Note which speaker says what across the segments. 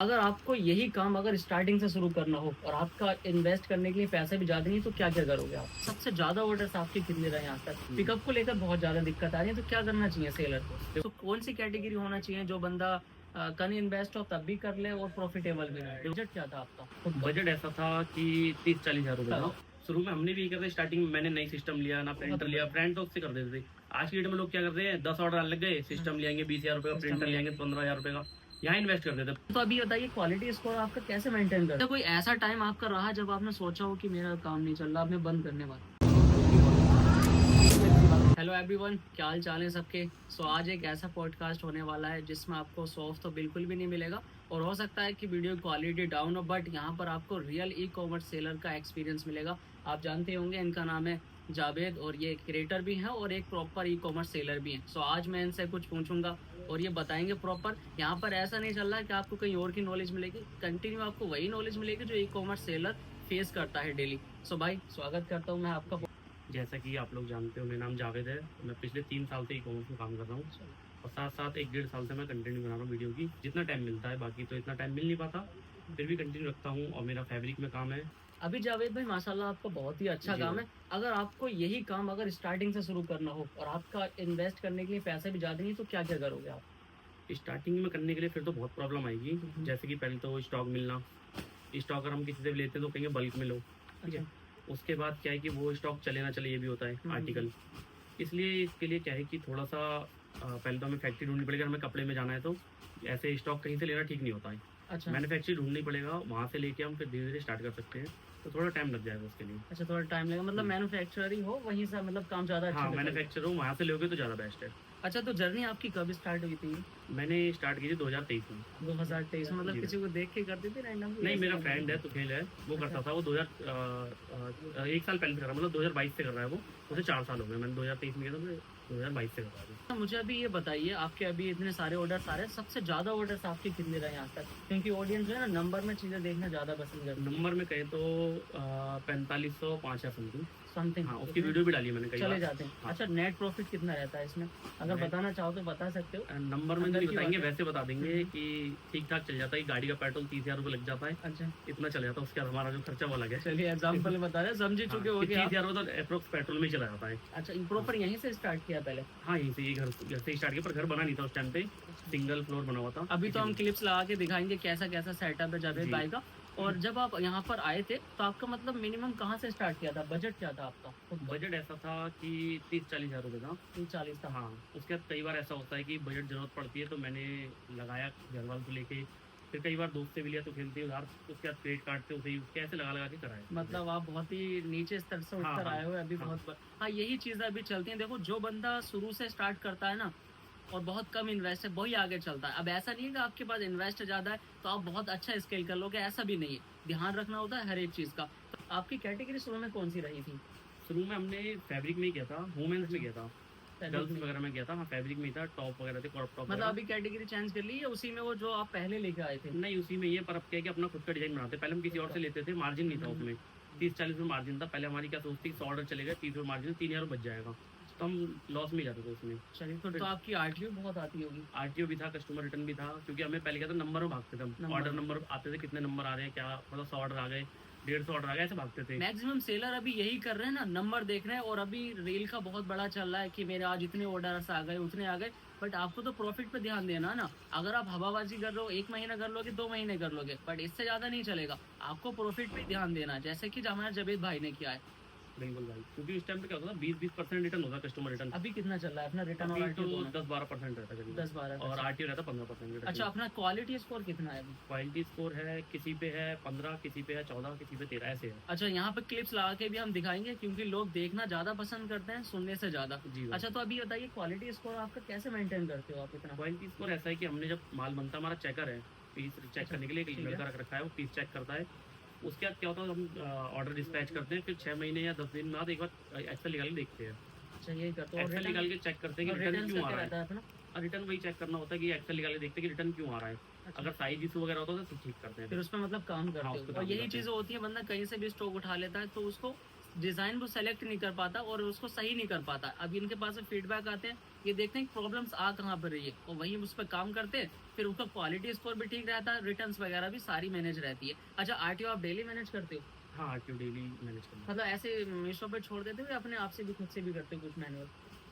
Speaker 1: अगर आपको यही काम अगर स्टार्टिंग से शुरू करना हो और आपका इन्वेस्ट करने के लिए पैसे भी ज़्यादा नहीं, तो क्या-क्या करोगे आप? सबसे ज़्यादा ऑर्डर्स आपके कितने रहे हैं आज तक? पिकअप को लेकर बहुत ज़्यादा दिक्कत आ रही है, तो क्या करना चाहिए सेलर को? तो कौन-सी कैटेगरी होना चाहिए जो बंदा कम इन्वेस्ट हो तब भी कर ले और प्रॉफिटेबल भी हो? बजट क्या था आपका खुद का?
Speaker 2: बजट ऐसा था कि 30-40 हज़ार रुपए था। शुरू में हमने भी यही करा था। स्टार्टिंग में मैंने नई सिस्टम लिया, ना प्रिंटर लिया। फ्रेंड तो उससे कर देते थे। आज की डेट में लोग क्या करते हैं, 10 ऑर्डर आने लग गए, सिस्टम ले आएंगे 20,000 रुपए का, प्रिंटर ले आएंगे 15,000 रुपए का। यहाँ इन्वेस्ट कर देते।
Speaker 1: तो अभी बताइए क्वालिटी स्कोर आपका कैसे मेंटेन करते हैं? कोई ऐसा टाइम आपका रहा जब आपने सोचा हो कि मेरा काम नहीं चल रहा, अब मैं बंद करने वाला? हेलो एवरीवन, क्या हाल चाल है सबके। आज एक ऐसा पॉडकास्ट होने वाला है जिसमें आपको सॉफ्ट तो बिल्कुल भी नहीं मिलेगा और हो सकता है कि वीडियो क्वालिटी डाउन हो, बट यहाँ पर आपको रियल ई कॉमर्स सेलर का एक्सपीरियंस मिलेगा। आप जानते होंगे इनका नाम है जावेद और ये क्रिएटर भी हैं और एक प्रॉपर ई कॉमर्स सेलर भी हैं। आज मैं इनसे कुछ पूछूंगा और ये बताएंगे प्रॉपर। यहाँ पर ऐसा नहीं चल रहा है कि आपको कहीं और की नॉलेज मिलेगी, कंटिन्यू आपको वही नॉलेज मिलेगी जो ई कॉमर्स सेलर फेस करता है डेली। भाई स्वागत करता हूँ मैं आपका।
Speaker 2: जैसा कि आप लोग जानते हो, मेरा नाम जावेद है। मैं पिछले 3 साल से ई कॉमर्स में काम कर रहा हूँ और साथ साथ 1 डेढ़ साल से मैं कंटेंट बना रहा हूँ वीडियो की। जितना टाइम मिलता है, बाकी तो इतना टाइम मिल नहीं पाता, फिर भी कंटिन्यू रखता हूँ। और मेरा फैब्रिक में काम है।
Speaker 1: अभी जावेद भाई माशाल्लाह आपका बहुत ही अच्छा काम है। अगर आपको यही काम अगर स्टार्टिंग से शुरू करना हो और आपका इन्वेस्ट करने के लिए पैसे भी ज़्यादा नहीं, तो क्या क्या करोगे आप?
Speaker 2: स्टार्टिंग में करने के लिए फिर तो बहुत प्रॉब्लम आएगी। जैसे कि पहले तो स्टॉक मिलना। स्टॉक अगर हम किसी से भी लेते हैं तो कहेंगे बल्क में लो, ठीक है। उसके बाद क्या है कि वो स्टॉक चले ना चले ये भी होता है, आर्टिकल। इसलिए इसके लिए क्या है कि थोड़ा सा पहले तो हमें फैक्ट्री ढूंढनी पड़ेगी। अगर हमें कपड़े में जाना है तो ऐसे स्टॉक कहीं से लेना ठीक नहीं होता है।
Speaker 1: अच्छा,
Speaker 2: मैन्युफैक्चरिंग ढूंढनी पड़ेगा, वहाँ से लेके हम फिर धीरे धीरे स्टार्ट कर सकते हैं। तो थोड़ा टाइम लग जाएगा उसके लिए।
Speaker 1: अच्छा थोड़ा टाइम लगेगा, मतलब मैन्युफैक्चरिंग हो वहीं से मतलब काम ज़्यादा अच्छा
Speaker 2: हाँ,
Speaker 1: चलेगा।
Speaker 2: मैन्युफैक्चर हो वहाँ से लोगे तो ज़्यादा बेस्ट है।
Speaker 1: अच्छा, तो जर्नी आपकी कब स्टार्ट हुई थी?
Speaker 2: मैंने स्टार्ट की थी 2023 में।
Speaker 1: 2023 में, मतलब
Speaker 2: जी।
Speaker 1: किसी को देख के करती थी रैंडमली?
Speaker 2: नहीं, मेरा फ्रेंड है तुफेल है, वो करता था। वो 1 साल पहले से कर रहा है, मतलब 2022 से कर रहा है वो। उसे 4 साल हो गए। मैंने 2023 में किया था, तो 2022 से कर रहा है।
Speaker 1: मुझे अभी ये बताइए, आपके अभी इतने सारे ऑर्डर्स आ रहे हैं, सबसे ज़्यादा ऑर्डर्स आपके कितने रहे हैं आज तक? क्योंकि ऑडियंस जो है ना नंबर में चीज़ें देखना ज़्यादा पसंद करती है।
Speaker 2: नंबर में कहें तो 4505 या समथिंग।
Speaker 1: समथिंग
Speaker 2: हाँ, उसकी वीडियो भी डाली है मैंने कई
Speaker 1: चले
Speaker 2: बार।
Speaker 1: जाते हैं।
Speaker 2: हाँ।
Speaker 1: अच्छा, नेट प्रॉफिट कितना रहता है इसमें? अगर
Speaker 2: नेट-
Speaker 1: बताना चाहो तो बता सकते हो।
Speaker 2: नंबर में तो
Speaker 1: अंदर
Speaker 2: नहीं
Speaker 1: की
Speaker 2: बताएंगे,
Speaker 1: बात है।
Speaker 2: वैसे बता देंगे कि ठीक ठाक चल जाता है। गाड़ी का पेट्रोल 30,000 रुपये लग जाता है,
Speaker 1: अच्छा,
Speaker 2: इतना चल जाता है। उसके बाद हमारा जो खर्चा वो अलग है।
Speaker 1: चलिए एग्जाम्पल बता रहे, समझ ही
Speaker 2: हाँ,
Speaker 1: चुके हो
Speaker 2: कि
Speaker 1: गए आप।
Speaker 2: 30,000 रुपये तो अप्रोक्स पेट्रोल में ही चला जाता है।
Speaker 1: अच्छा, प्रॉपर यहीं से स्टार्ट किया पहले?
Speaker 2: हाँ, यहीं से ये घर से स्टार्ट किया, पर घर बना नहीं था उस टाइम पे। सिंगल फ्लोर बना हुआ था।
Speaker 1: अभी तो हम क्लिप्स लगा के दिखाएंगे कैसा कैसा सेटअप है जावेद
Speaker 2: जी।
Speaker 1: भाई का। और जब आप यहाँ पर आए थे तो आपका मतलब मिनिमम कहाँ से स्टार्ट किया था? बजट क्या था आपका खुद का?
Speaker 2: बजट ऐसा था कि 30-40 हज़ार रुपये था।
Speaker 1: 30-40 था।
Speaker 2: हाँ, उसके बाद कई बार ऐसा होता है कि बजट ज़रूरत पड़ती है, तो मैंने लगाया घर वालों को लेके। फिर कई बार दोस्त से भी लिया तो खेलते उधार। उसके बाद क्रेडिट कार्ड से उसे यूज़ किया, ऐसे लगा लगा के कराया।
Speaker 1: मतलब आप बहुत ही नीचे स्तर से
Speaker 2: हाँ,
Speaker 1: उठकर
Speaker 2: हाँ,
Speaker 1: आए हो अभी।
Speaker 2: हाँ।
Speaker 1: हाँ, यही चीज़ें अभी चलती हैं। देखो, जो बंदा शुरू से स्टार्ट करता है ना और बहुत कम इन्वेस्ट है, वही आगे चलता है। अब ऐसा नहीं है कि आपके पास इन्वेस्ट ज़्यादा है तो आप बहुत अच्छा स्केल कर लोगे, ऐसा भी नहीं है। ध्यान रखना होता है हर एक चीज़ का। तो आपकी कैटेगरी शुरू में कौन सी रही थी?
Speaker 2: शुरू में हमने फैब्रिक में ही किया था, वुमेन्स में किया था,
Speaker 1: फैब्रिक
Speaker 2: गर्ल्स
Speaker 1: में?
Speaker 2: वगैरह में किया था। हाँ, फैब्रिक में ही था। टॉप वगैरह थे, क्रॉप टॉप
Speaker 1: मतलब
Speaker 2: वगैरह।
Speaker 1: अभी कैटेगरी चेंज कर ली या उसी में वो जो आप पहले लेके आए थे?
Speaker 2: नहीं, उसी में ये, पर अब क्या है कि अपना खुद का डिजाइन बनाते हैं। पहले हम किसी और से लेते थे, मार्जिन नहीं था उसमें। 30-40 में मार्जिन था। पहले हमारी क्या सोचती, 100 ऑर्डर चलेगा, 30 में मार्जिन, 3,000 बच जाएगा, तो हम लॉस में जाते थे उसमें।
Speaker 1: चलिए, तो आपकी आरटीओ बहुत आती होगी।
Speaker 2: आरटीओ भी था, कस्टमर रिटर्न भी था, क्योंकि हमें पहले क्या था, नंबर में भागते थे हम। ऑर्डर नंबर आते थे, कितने नंबर आ रहे हैं, क्या मतलब 100 ऑर्डर आ गए, 150 ऑर्डर आ गए, ऐसे भागते थे।
Speaker 1: मैक्सिमम सेलर अभी यही कर रहे हैं ना, नंबर देख रहे हैं। और अभी रील का बहुत बड़ा चल रहा है कि मेरे आज इतने ऑर्डर्स आ गए, उतने आ गए। बट आपको तो प्रॉफिट पे ध्यान देना है ना। अगर आप हवाबाजी कर रहे हो, 1 महीना कर लोगे, 2 महीने कर लोगे, बट इससे ज्यादा नहीं चलेगा। आपको प्रॉफिट पे ध्यान देना है, जैसे कि हमारे जावेद भाई ने किया है।
Speaker 2: बिल्कुल भाई, क्योंकि उस टाइम पे क्या होता था, 20% रिटर्न होता, कस्टमर रिटर्न।
Speaker 1: अभी कितना चल रहा है अपना रिटर्न और
Speaker 2: अभी तो
Speaker 1: आरटीओ?
Speaker 2: 10-12% रहता है,
Speaker 1: 10-12।
Speaker 2: और आरटीओ रहता 15%।
Speaker 1: अच्छा, अपना क्वालिटी स्कोर कितना है अभी?
Speaker 2: क्वालिटी स्कोर है, किसी पे है 15, किसी पे है 14, किसी पे 13, ऐसे है।
Speaker 1: अच्छा, यहाँ पे क्लिप्स लगा के भी हम दिखाएंगे क्योंकि लोग देखना ज्यादा पसंद करते हैं सुनने से ज्यादा।
Speaker 2: जी।
Speaker 1: अच्छा, तो अभी बताइए क्वालिटी स्कोर आपका कैसे मेंटेन करते हो आप इतना?
Speaker 2: क्वालिटी स्कोर ऐसा है कि हमने जब माल बनता, हमारा चेकर है, पीस चेक करने के लिए एक लड़का रख रखा है, वो पीस चेक करता है। उसके बाद क्या होता है, हम ऑर्डर डिस्पैच करते हैं, फिर 6 महीने या 10 दिन बाद एक बार एक्सेल निकाल के देखते हैं।
Speaker 1: अच्छा, यही करते हो।
Speaker 2: एक्सेल निकाल के चेक करते हैं कि रिटर्न
Speaker 1: रिटर्न
Speaker 2: क्यों आ
Speaker 1: क्या
Speaker 2: रहा
Speaker 1: रहता
Speaker 2: है।
Speaker 1: है अपना?
Speaker 2: और रिटर्न वही चेक करना होता है कि एक्सेल निकाल के देखते हैं कि रिटर्न क्यों आ रहा है।
Speaker 1: अच्छा।
Speaker 2: अगर साइज इशू वगैरह होता है तो ठीक करते हैं।
Speaker 1: फिर उसमें मतलब काम
Speaker 2: हाँ,
Speaker 1: करते
Speaker 2: उस पे
Speaker 1: हो। और
Speaker 2: काम
Speaker 1: यही
Speaker 2: करते हैं।
Speaker 1: चीजें होती है, बंदा कहीं से भी स्टॉक उठा लेता है तो उसको डिज़ाइन वो सेलेक्ट नहीं कर पाता और उसको सही नहीं कर पाता। अब इनके पास में फीडबैक आते हैं, ये देखते हैं कि प्रॉब्लम्स आ कहाँ पर रही है और वहीं उस पर काम करते हैं, फिर उसका क्वालिटी स्कोर भी ठीक रहता है, रिटर्न्स वगैरह भी सारी मैनेज रहती है। अच्छा, आरटीओ आप डेली मैनेज करते हो?
Speaker 2: हाँ, आरटीओ डेली मैनेज करना।
Speaker 1: मतलब ऐसे मीशो पे छोड़ देते हो या अपने आप से भी खुद से भी करते हो कुछ मैनुअल?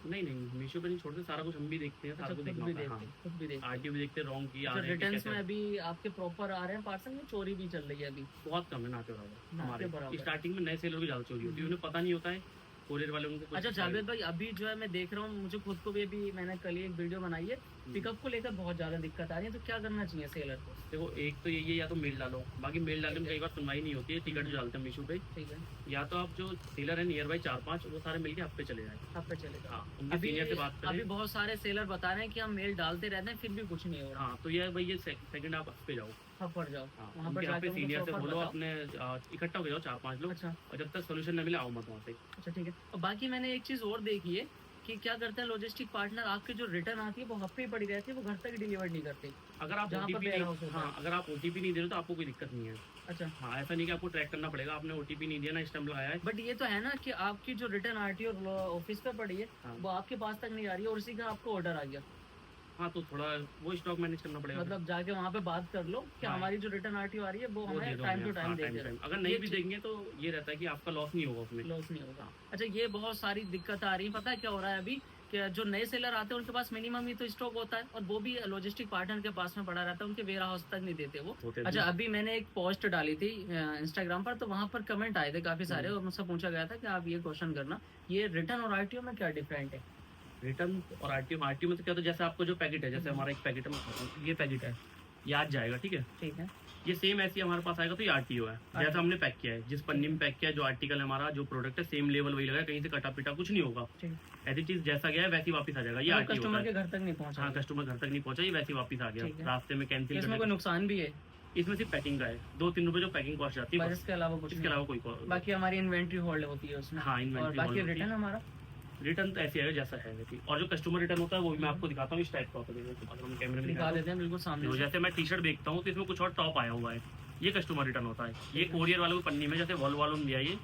Speaker 2: नहीं नहीं, मीशो पे नहीं छोड़ते, सारा कुछ हम भी देखते हैं, सारा कुछ देखना होता है। हाँ,
Speaker 1: खुद भी देखते
Speaker 2: आरटीओ भी देखते हैं, रॉन्ग की आ
Speaker 1: हैं।
Speaker 2: रहे हैं कि
Speaker 1: रिटर्न्स में
Speaker 2: कैसे।
Speaker 1: अभी आपके प्रॉपर आ रहे हैं पार्सल में चोरी भी चल रही है अभी?
Speaker 2: बहुत कम है, ना के बराबर
Speaker 1: ना के
Speaker 2: हमारे।
Speaker 1: बराबर।
Speaker 2: स्टार्टिंग में नए सेलर की ज़्यादा चोरी होती है, उन्हें पता नहीं होता है, कोरियर वाले उनको कुछ
Speaker 1: अच्छा जावेद भाई, अभी जो है मैं देख रहा हूँ, मुझे खुद को भी अभी मैंने कल ही एक वीडियो बनाई है, पिकअप को लेकर बहुत ज़्यादा दिक्कत आ रही है, तो क्या करना चाहिए सेलर को?
Speaker 2: देखो, एक तो यही है, या तो मेल डालो, बाकी मेल डालने में कई बार सुनवाई नहीं होती है, टिकट जो डालते हैं मीशो पे,
Speaker 1: ठीक है,
Speaker 2: या तो आप जो सेलर है नियर बाई 4-5 वो सारे मिलके आप पे चले जाए।
Speaker 1: आप पे चलेगा।
Speaker 2: हाँ, उनके
Speaker 1: अभी
Speaker 2: सीनियर से बात
Speaker 1: अभी
Speaker 2: करें।
Speaker 1: बहुत सारे सेलर बता रहे हैं कि हम मेल डालते रहते हैं फिर भी कुछ नहीं हो रहा।
Speaker 2: हाँ, तो ये भाई ये सेकंड आप पे जाओ।
Speaker 1: अब पड़ जाओ
Speaker 2: हाँ,
Speaker 1: वहाँ पर
Speaker 2: उनके यहाँ
Speaker 1: जाके
Speaker 2: पे सीनियर से
Speaker 1: उनको
Speaker 2: बोलो,
Speaker 1: बताओ।
Speaker 2: अपने इकट्ठा हो जाओ 4-5 लोग,
Speaker 1: अच्छा
Speaker 2: और जब तक सोल्यूशन न मिले आओ मत वहाँ पे।
Speaker 1: अच्छा, ठीक है। और बाकी मैंने एक चीज़ और देखी है कि क्या करते हैं लॉजिस्टिक पार्टनर, आपके जो रिटर्न आती है वो हफ्ते ही पड़ी रहती है, वो घर तक डिलीवर नहीं करते
Speaker 2: अगर आप
Speaker 1: जहाँ पर
Speaker 2: ओटीपी
Speaker 1: warehouse होता
Speaker 2: हाँ, अगर आप ओटीपी नहीं दे रहे तो आपको कोई दिक्कत नहीं है।
Speaker 1: अच्छा,
Speaker 2: हाँ, ऐसा नहीं कि आपको ट्रैक करना पड़ेगा, आपने ओटीपी नहीं दिया ना, स्टैम्प लगाया है।
Speaker 1: बट ये तो है ना कि आपकी जो रिटर्न आरटी और ऑफिस पर पड़ी है
Speaker 2: हाँ।
Speaker 1: वो आपके पास तक नहीं आ रही है और उसी का आपको ऑर्डर आ गया,
Speaker 2: हाँ, तो थोड़ा वो स्टॉक मैनेज करना पड़ेगा।
Speaker 1: मतलब जाके वहाँ पे बात कर लो कि
Speaker 2: हाँ।
Speaker 1: हमारी जो रिटर्न आरटी आ रही है वो
Speaker 2: वो दे
Speaker 1: हमें
Speaker 2: दो
Speaker 1: टाइम टू
Speaker 2: हमें।
Speaker 1: टाइम
Speaker 2: हाँ,
Speaker 1: दे
Speaker 2: टाइम
Speaker 1: दे।
Speaker 2: टाइम अगर नहीं भी देंगे तो ये रहता है कि आपका लॉस नहीं होगा उसमें।
Speaker 1: लॉस नहीं होगा।
Speaker 2: हाँ।
Speaker 1: अच्छा, ये बहुत सारी दिक्कत आ रही है, पता है क्या हो रहा है अभी कि जो नए सेलर आते हैं उनके पास मिनिमम ही तो स्टॉक होता है और वो भी लॉजिस्टिक पार्टनर के पास में पड़ा रहता है, उनके वेयर हाउस तक नहीं देते वो।
Speaker 2: होते
Speaker 1: अच्छा,
Speaker 2: भी।
Speaker 1: अभी मैंने एक पोस्ट डाली थी इंस्टाग्राम पर, तो वहाँ पर कमेंट आए थे काफी सारे और मुझसे पूछा गया था कि आप ये क्वेश्चन करना, ये रिटर्न और आरटीओ में क्या डिफरेंट है?
Speaker 2: रिटर्न और आरटीओ में तो क्या होता है, जैसे आपको जो पैकेट है, जैसे हमारा एक पैकेट है, ये पैकेट है, ये आज जाएगा, ठीक है,
Speaker 1: ठीक है,
Speaker 2: ये सेम ऐसे ही हमारे पास आएगा तो ये आरटीओ है। जैसा हमने पैक किया है, जिस पन्नी में पैक किया है, जो आर्टिकल है हमारा, जो प्रोडक्ट है, सेम लेवल वही लगा है, कहीं से कटा पिटा कुछ नहीं होगा।
Speaker 1: ठीक।
Speaker 2: ऐसी चीज जैसा गया है वैसी वापस आ जाएगा, ये आरटीओ
Speaker 1: कस्टमर
Speaker 2: है।
Speaker 1: के घर तक नहीं पहुँचा?
Speaker 2: हाँ, कस्टमर घर तक नहीं पहुंचा, ये वैसे वापस आ
Speaker 1: ठीक
Speaker 2: गया,
Speaker 1: है।
Speaker 2: रास्ते में कैंसिल
Speaker 1: इसमें कोई
Speaker 2: करने।
Speaker 1: नुकसान भी है?
Speaker 2: इसमें सिर्फ पैकिंग का है, 2-3 रुपए जो पैकिंग कॉस्ट जाती है
Speaker 1: बस
Speaker 2: बस।
Speaker 1: इसके अलावा कुछ
Speaker 2: इसके
Speaker 1: नहीं?
Speaker 2: अलावा कोई cost-
Speaker 1: बाकी हमारी इन्वेंट्री होल्ड होती है उसमें?
Speaker 2: हाँ,
Speaker 1: और
Speaker 2: इन्वेंट्री
Speaker 1: बाकी रिटर्न हमारा?
Speaker 2: रिटर्न तो ऐसे है जैसा है वैसे, और जो कस्टमर रिटर्न होता है वो भी मैं आपको दिखाता हूँ इस टाइप का होता है। अगर हम कैमरे में
Speaker 1: दिखा
Speaker 2: दिखाते
Speaker 1: देते हैं बिल्कुल सामने
Speaker 2: हैं,
Speaker 1: से।
Speaker 2: जैसे मैं टी शर्ट बेचता हूँ तो इसमें कुछ और टॉप आया हुआ है, ये कस्टमर रिटर्न होता है। ये कोरियर वालों की पन्नी में जैसे वॉल वालों ने दिया, ये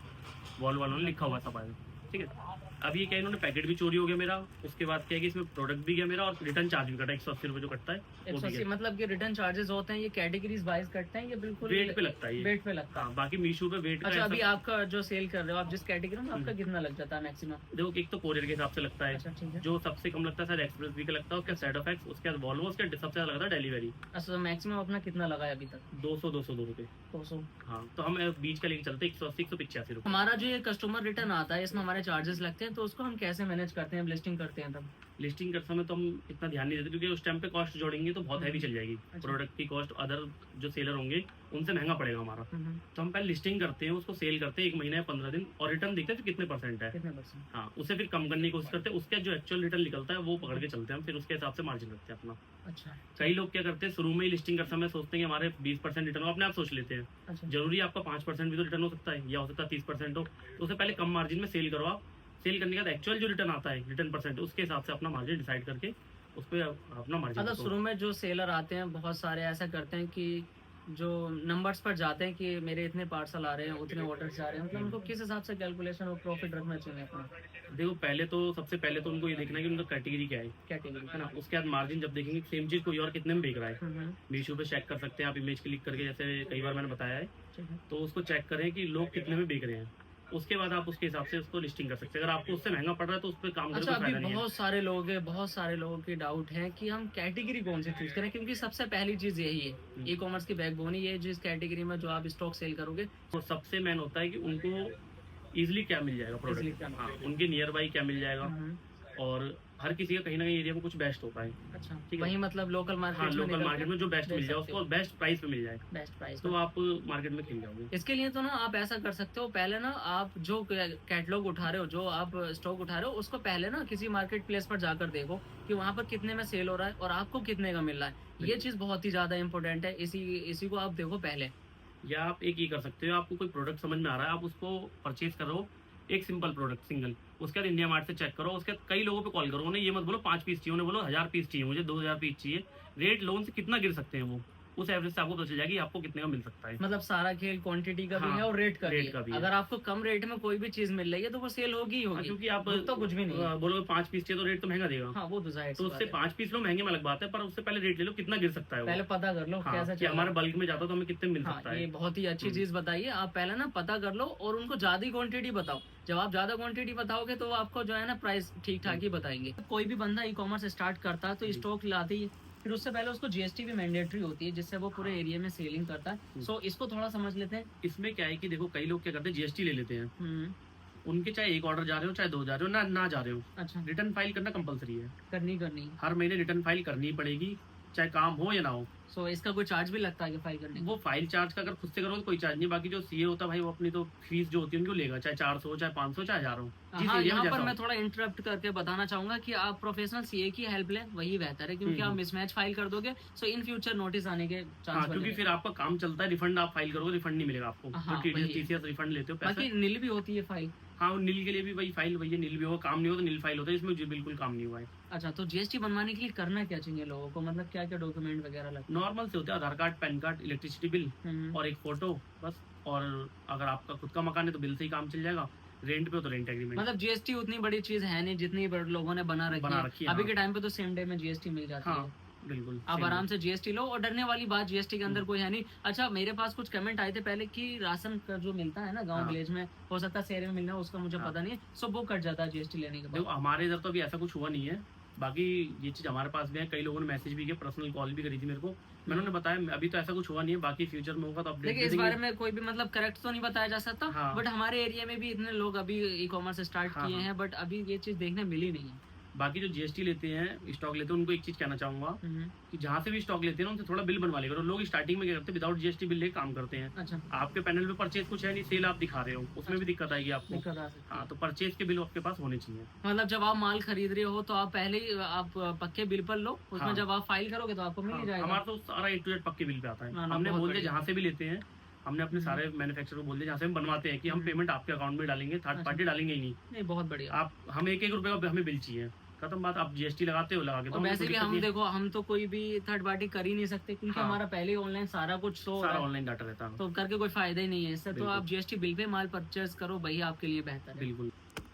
Speaker 2: वॉल वालों ने लिखा हुआ है सब आया, ठीक है। अब ये क्या है, इन्होंने पैकेट भी चोरी हो गया मेरा, उसके बाद क्या है कि इसमें प्रोडक्ट भी गया मेरा और रिटर्न चार्ज भी कटा, 180 रुपये जो कटता है वो भी
Speaker 1: 180
Speaker 2: गया।
Speaker 1: मतलब कि रिटर्न चार्जेस होते हैं, ये कैटेगरीज वाइज कटते हैं, ये बिल्कुल
Speaker 2: वेट पे लगता है ये।
Speaker 1: वेट पे लगता है।
Speaker 2: हाँ, बाकी मीशो पे वेट का
Speaker 1: अच्छा, अभी
Speaker 2: ऐसा-
Speaker 1: आपका जो सेल कर रहे हो आप जिस कैटेगरी में, आपका कितना लग जाता है मैक्सिमम?
Speaker 2: देखो, एक तो कोरियर के हिसाब से लगता है,
Speaker 1: अच्छा, ठीक है।
Speaker 2: जो सबसे कम लगता है सर एक्सप्रेस भी का लगता है, उसके साइड ऑफ उसके बाद वॉल्वो, उसके सबसे ज्यादा लगता है डिलीवरी।
Speaker 1: अच्छा, मैक्सिमम अपना कितना लगा है अभी तक?
Speaker 2: 200-202 रुपये।
Speaker 1: 200।
Speaker 2: हाँ, तो हम बीच का लेके चलते हैं 180-185 रुपये।
Speaker 1: हमारा जो ये कस्टमर रिटर्न आता है इसमें हमारे चार्जेस लगते हैं, तो उसको हम कैसे मैनेज करते हैं, लिस्टिंग करते हैं तब?
Speaker 2: लिस्टिंग करते समय तो हम इतना ध्यान नहीं देते, क्योंकि उस टाइम पे कॉस्ट जोड़ेंगे तो बहुत हैवी चल जाएगी।
Speaker 1: अच्छा।
Speaker 2: प्रोडक्ट की कॉस्ट अदर जो सेलर होंगे उनसे महंगा पड़ेगा हमारा। तो हम पहले लिस्टिंग करते हैं, उसको सेल करते हैं 1 महीना या 15 दिन, और रिटर्न देखते हैं फिर कितने परसेंट है।
Speaker 1: कितने परसेंट?
Speaker 2: हाँ, उसे फिर कम करने की कोशिश करते हैं, उसका जो एक्चुअल रिटर्न निकलता है वो पकड़ के चलते हैं हम, फिर उसके हिसाब से मार्जिन रखते हैं अपना।
Speaker 1: अच्छा
Speaker 2: कई लोग क्या करते हैं, शुरू में ही लिस्टिंग करते समय सोचते हैं कि हमारे 20% रिटर्न हो, अपने आप सोच लेते हैं।
Speaker 1: अच्छा
Speaker 2: जरूरी है आपका 5% भी तो रिटर्न हो सकता है, या हो सकता है 30% हो, तो उसे पहले कम मार्जिन में सेल करवाओ। सेल करने के बाद एक्चुअल जो रिटर्न आता है, रिटर्न परसेंट, उसके हिसाब से अपना मार्जिन डिसाइड करके उस पर अपना मार्जिन।
Speaker 1: मतलब शुरू में जो सेलर आते हैं बहुत सारे ऐसा करते हैं कि जो नंबर्स पर जाते हैं कि मेरे इतने पार्सल आ रहे हैं, उतने ऑर्डर्स आ रहे हैं, मतलब उनको किस हिसाब से कैलकुलेशन और प्रॉफिट रखना चाहिए अपना?
Speaker 2: देखो, सबसे पहले तो उनको ये देखना है कि उनका कैटेगरी क्या है
Speaker 1: कैटेगरी
Speaker 2: है ना। उसके बाद मार्जिन जब देखेंगे सेम चीज कोई और कितने में बेच रहा है, मीशो पे चेक कर सकते हैं आप, इमेज क्लिक करके, जैसे कई बार मैंने बताया है,
Speaker 1: ठीक है।
Speaker 2: तो उसको चेक करें कि लोग कितने में बेच रहे हैं। उसके बाद आप उसके हिसाब से उसको लिस्टिंग कर सकते हैं। अगर आपको उससे महंगा पड़ रहा है तो उस पर काम करने
Speaker 1: अच्छा,
Speaker 2: का
Speaker 1: अभी
Speaker 2: फायदा नहीं है।
Speaker 1: बहुत सारे लोगों की डाउट है कि हम कैटेगरी कौन सी चूज करें, क्योंकि सबसे पहली चीज यही है, ई कॉमर्स की बैकबोन ही है, जिस कैटेगरी में जो आप स्टॉक सेल करोगे।
Speaker 2: तो सबसे मेन होता है कि उनको इजीली क्या मिल जाएगा
Speaker 1: Easily
Speaker 2: प्रोडक्ट,
Speaker 1: क्या मिल
Speaker 2: हाँ, उनके नियर बाई क्या मिल जाएगा, और हर किसी का कहीं ना कहीं एरिया में कुछ बेस्ट होता है।
Speaker 1: अच्छा,
Speaker 2: ठीक है।
Speaker 1: वही मतलब लोकल
Speaker 2: हाँ,
Speaker 1: मार्केट
Speaker 2: लोकल मार्केट में जो बेस्ट
Speaker 1: बेच
Speaker 2: मिल जाए
Speaker 1: सकते
Speaker 2: उसको बेस्ट प्राइस पे मिल जाए,
Speaker 1: बेस्ट प्राइस
Speaker 2: तो आप मार्केट में खेल जाओगे।
Speaker 1: इसके लिए तो ना आप ऐसा कर सकते हो, पहले ना आप जो कैटलॉग उठा रहे हो, जो आप स्टॉक उठा रहे हो, उसको पहले ना किसी मार्केट प्लेस पर जाकर देखो कि वहाँ पर कितने में सेल हो रहा है और आपको कितने का मिल रहा है। ये चीज़ बहुत ही ज़्यादा इंपॉर्टेंट है, इसी को आप देखो पहले।
Speaker 2: या आप एक ही कर सकते हो, आपको कोई प्रोडक्ट समझ में आ रहा है, आप उसको परचेज करो, एक सिंपल प्रोडक्ट सिंगल, उसके बाद इंडिया मार्ट से चेक करो, उसके बाद कई लोगों पे कॉल करो, उन्हें ये मत बोलो 5 पीस चाहिए, उन्हें बोलो 1000 पीस चाहिए, मुझे 2000 पीस चाहिए, रेट लोन से कितना गिर सकते हैं वो, उस एवरेज से आपको पता चल जाएगा कि आपको कितने का मिल सकता है।
Speaker 1: मतलब सारा खेल क्वांटिटी का भी
Speaker 2: हाँ,
Speaker 1: है और रेट का भी
Speaker 2: रेट का
Speaker 1: है।
Speaker 2: भी है।
Speaker 1: अगर आपको कम रेट में कोई भी चीज मिल रही है तो वो सेल होगी ही होगी,
Speaker 2: क्योंकि आप
Speaker 1: तो कुछ भी नहीं है।
Speaker 2: बोलोगे 5 पीस चाहिए तो रेट तो महंगा देगा।
Speaker 1: हाँ वो तो जाहिर
Speaker 2: तो
Speaker 1: सी
Speaker 2: उससे
Speaker 1: बात है।
Speaker 2: 5 पीस लो महंगे में अलग बात है, पर उससे पहले रेट ले लो कितना गिर सकता है वो।
Speaker 1: पहले पता कर लो
Speaker 2: हाँ,
Speaker 1: कैसा
Speaker 2: कि
Speaker 1: चल रहा
Speaker 2: हमारे
Speaker 1: है।
Speaker 2: बल्क में जाता तो हमें कितने मिल
Speaker 1: हाँ
Speaker 2: सकता
Speaker 1: ये
Speaker 2: है।
Speaker 1: बहुत ही अच्छी चीज बताइए। आप पहले ना पता कर लो और उनको ज्यादा क्वांटिटी बताओ। जब आप ज्यादा क्वांटिटी बताओगे तो वो आपको जो है ना प्राइस ठीक ठाक ही बताएंगे। कोई भी बंदा ई कॉमर्स स्टार्ट करता है तो
Speaker 2: जी।
Speaker 1: स्टॉक लाते ही है। फिर उससे पहले उसको जीएसटी भी मैंडेटरी होती है जिससे वो पूरे
Speaker 2: हाँ।
Speaker 1: एरिया में सेलिंग करता है। सो इसको थोड़ा समझ लेते हैं।
Speaker 2: इसमें क्या है कि देखो कई लोग क्या करते हैं जीएसटी ले लेते हैं,
Speaker 1: हम्म,
Speaker 2: उनके चाहे एक ऑर्डर जा रहे हो चाहे 2 जा रहे हो ना जा रहे हो,
Speaker 1: अच्छा
Speaker 2: रिटर्न फाइल करना कंपलसरी है।
Speaker 1: करनी
Speaker 2: हर महीने रिटर्न फाइल करनी ही पड़ेगी, चाहे काम हो या ना हो।
Speaker 1: सो इसका कोई चार्ज भी लगता है कि फाइल करने का?
Speaker 2: वो फाइल चार्ज का अगर खुद से करो तो कोई चार्ज नहीं, बाकी जो सीए होता है भाई वो अपनी तो फीस जो होती है उनको लेगा, चाहे 400 हो चाहे 500 चाहे 1000 हो। जिस
Speaker 1: हाँ
Speaker 2: एरिया में
Speaker 1: यहाँ पर
Speaker 2: जैसा
Speaker 1: मैं
Speaker 2: हो।
Speaker 1: थोड़ा इंटरप्ट करके बताना चाहूंगा कि आप प्रोफेशनल सीए की हेल्प लें, वही बेहतर है क्योंकि आप मिसमैच फाइल कर दोगे सो इन फ्यूचर नोटिस आने के
Speaker 2: हाँ,
Speaker 1: चांस
Speaker 2: क्योंकि फिर आपका काम चलता है, रिफंड आप फाइल करोगे रिफंड नहीं मिलेगा आपको।
Speaker 1: हाँ,
Speaker 2: जो
Speaker 1: वही है।
Speaker 2: टीसीएस रिफंड लेते हो
Speaker 1: बाकी
Speaker 2: पैसा।
Speaker 1: नील भी होती है फाइल।
Speaker 2: हाँ, वो नील के लिए भी वही फाइल वही है, नील भी होगा, काम नहीं हो तो नील फाइल होता है, इसमें जो बिल्कुल काम नहीं हुआ है।
Speaker 1: अच्छा तो जीएसटी बनवाने के लिए करना क्या चाहिए लोगों को, मतलब क्या क्या डॉक्यूमेंट वगैरह लगते
Speaker 2: नॉर्मल से होते हैं, Aadhaar card, PAN card, electricity bill
Speaker 1: हैं?
Speaker 2: और एक फोटो बस। और अगर आपका खुद का मकान है तो बिल से ही काम चल जाएगा, रेंट पे हो तो रेंट एग्रीमेंट।
Speaker 1: मतलब जीएसटी उतनी बड़ी चीज है नहीं जितनी लोगों ने बना
Speaker 2: बना
Speaker 1: रखी
Speaker 2: रखी
Speaker 1: है।
Speaker 2: है,
Speaker 1: अभी
Speaker 2: हाँ।
Speaker 1: के टाइम पे तो सेम डे में जीएसटी मिल जाती
Speaker 2: हाँ,
Speaker 1: है।
Speaker 2: बिल्कुल
Speaker 1: आप
Speaker 2: same
Speaker 1: आराम
Speaker 2: है।
Speaker 1: से जीएसटी लो और डरने वाली बात जीएसटी के अंदर कोई है नहीं। अच्छा मेरे पास कुछ कमेंट आए थे पहले कि राशन का जो मिलता है ना गांव
Speaker 2: हाँ।
Speaker 1: विलेज में, हो सकता है शहर में मिलना, उसका मुझे
Speaker 2: हाँ।
Speaker 1: पता नहीं है। सो वो कट जाता है जीएसटी लेने के
Speaker 2: देखो
Speaker 1: बाद।
Speaker 2: हमारे इधर तो अभी ऐसा कुछ हुआ नहीं है, बाकी ये चीज हमारे पास भी है, कई लोगों ने मैसेज भी किया, पर्सनल कॉल भी करी थी मेरे को, मैंने उन्हें बताया अभी तो ऐसा कुछ हुआ नहीं है, बाकी फ्यूचर में होगा तो अपडेट
Speaker 1: देखिए इस बारे में कोई भी मतलब करेक्ट तो नहीं बताया जा सकता।
Speaker 2: हाँ।
Speaker 1: बट हमारे एरिया में भी इतने लोग अभी ई कॉमर्स स्टार्ट
Speaker 2: हाँ,
Speaker 1: किए
Speaker 2: हाँ।
Speaker 1: हैं बट अभी ये चीज देखने मिली नहीं है।
Speaker 2: बाकी जो जीएसटी लेते हैं, स्टॉक लेते हैं, उनको एक चीज कहना चाहूंगा कि जहाँ से भी स्टॉक लेते हैं ना उनसे थोड़ा बिल बनवा लेकर। लोग स्टार्टिंग में क्या करते हैं, विदाउट जीएसटी बिल लेके काम करते हैं।
Speaker 1: अच्छा
Speaker 2: आपके पैनल पे परचेज कुछ है नहीं, सेल आप दिखा रहे हो, उसमें भी दिक्कत आएगी आपको।
Speaker 1: दिक्कत आ सकती
Speaker 2: हाँ,
Speaker 1: है।
Speaker 2: तो परचेज के बिल आपके पास होने चाहिए।
Speaker 1: मतलब जब आप माल खरीद रहे हो तो आप पहले ही आप पक्के बिल पर लो, उसमें
Speaker 2: हाँ।
Speaker 1: जब आप फाइल करोगे तो आपको मिल ही
Speaker 2: हाँ,
Speaker 1: जाएगा।
Speaker 2: हमारा तो सारा A to Z पक्के बिल पे आता है।
Speaker 1: ना, ना,
Speaker 2: हमने
Speaker 1: बहुत
Speaker 2: बोल दिया
Speaker 1: बढ़िया।
Speaker 2: जहाँ से भी लेते हैं, हमने अपने सारे मैन्युफैक्चरर को बोल दिया जहाँ से हम बनवाते हैं कि हम पेमेंट आपके अकाउंट में डालेंगे, थर्ड
Speaker 1: अच्छा।
Speaker 2: पार्टी डालेंगे ही नहीं।
Speaker 1: नहीं बहुत बढ़िया।
Speaker 2: आप हम एक रुपए का हमें बिल चाहिए, खत्म बात। आप जीएसटी लगाते हो लगा के, तो
Speaker 1: और
Speaker 2: हमें
Speaker 1: वैसे
Speaker 2: कोई
Speaker 1: भी
Speaker 2: दिक्कत
Speaker 1: हम
Speaker 2: नहीं है।
Speaker 1: देखो हम तो कोई भी थर्ड पार्टी कर ही नहीं सकते क्योंकि
Speaker 2: हाँ।
Speaker 1: हमारा पहले ही ऑनलाइन सारा कुछ शो हो रहा
Speaker 2: सारा
Speaker 1: है।
Speaker 2: ऑनलाइन डाटा रहता है।
Speaker 1: तो करके कोई फायदा ही नहीं है इससे। तो
Speaker 2: बिल्कुल।
Speaker 1: आप जीएसटी बिल पे माल परचेज करो, वही आपके लिए बेहतर है।
Speaker 2: बिल्कुल।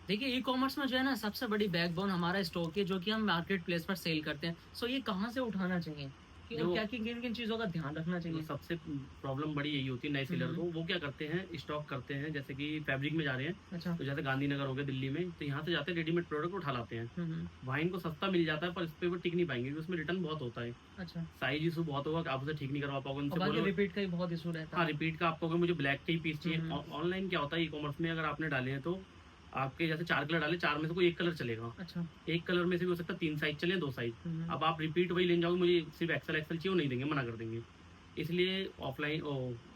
Speaker 1: देखिए ई कॉमर्स में जो है ना सबसे बड़ी बैकबोन हमारा स्टॉक है जो कि हम मार्केट प्लेस पर सेल करते हैं। सो ये कहाँ से उठाना चाहिए और
Speaker 2: जो-
Speaker 1: क्या किन किन चीजों का ध्यान रखना
Speaker 2: तो
Speaker 1: चाहिए?
Speaker 2: सबसे प्रॉब्लम बड़ी यही होती है नए सेलर को, वो क्या करते हैं स्टॉक करते हैं, जैसे कि फैब्रिक में जा रहे हैं
Speaker 1: अच्छा।
Speaker 2: तो जैसे गांधीनगर हो गया दिल्ली में, तो यहाँ से जाते हैं रेडीमेड प्रोडक्ट उठा लाते हैं। वहाँ इनको सस्ता मिल जाता है पर इस पे वो टिक नहीं पाएंगे क्योंकि उसमें रिटर्न बहुत होता है,
Speaker 1: अच्छा।
Speaker 2: साइज इशू बहुत होगा कि आप उसे ठीक नहीं करवा पाओगे।
Speaker 1: और
Speaker 2: उनसे
Speaker 1: बाकी
Speaker 2: बोलो
Speaker 1: रिपीट का ही बहुत इशू रहता
Speaker 2: हाँ
Speaker 1: है।
Speaker 2: रिपीट का आप कहोगे मुझे ब्लैक के ही पीस चाहिए। ऑनलाइन क्या होता है, ई कॉमर्स में अगर आपने डाले हैं तो आपके जैसे 4 कलर डाले, 4 में से कोई एक कलर चलेगा,
Speaker 1: अच्छा।
Speaker 2: एक कलर में से भी हो सकता है 3 साइज चले, 2 साइज।
Speaker 1: हम्म।
Speaker 2: अब आप रिपीट वही लेने जाओगे, मुझे सिर्फ एक्सल चाहिए, वो नहीं देंगे, मना कर देंगे। इसलिए ऑफलाइन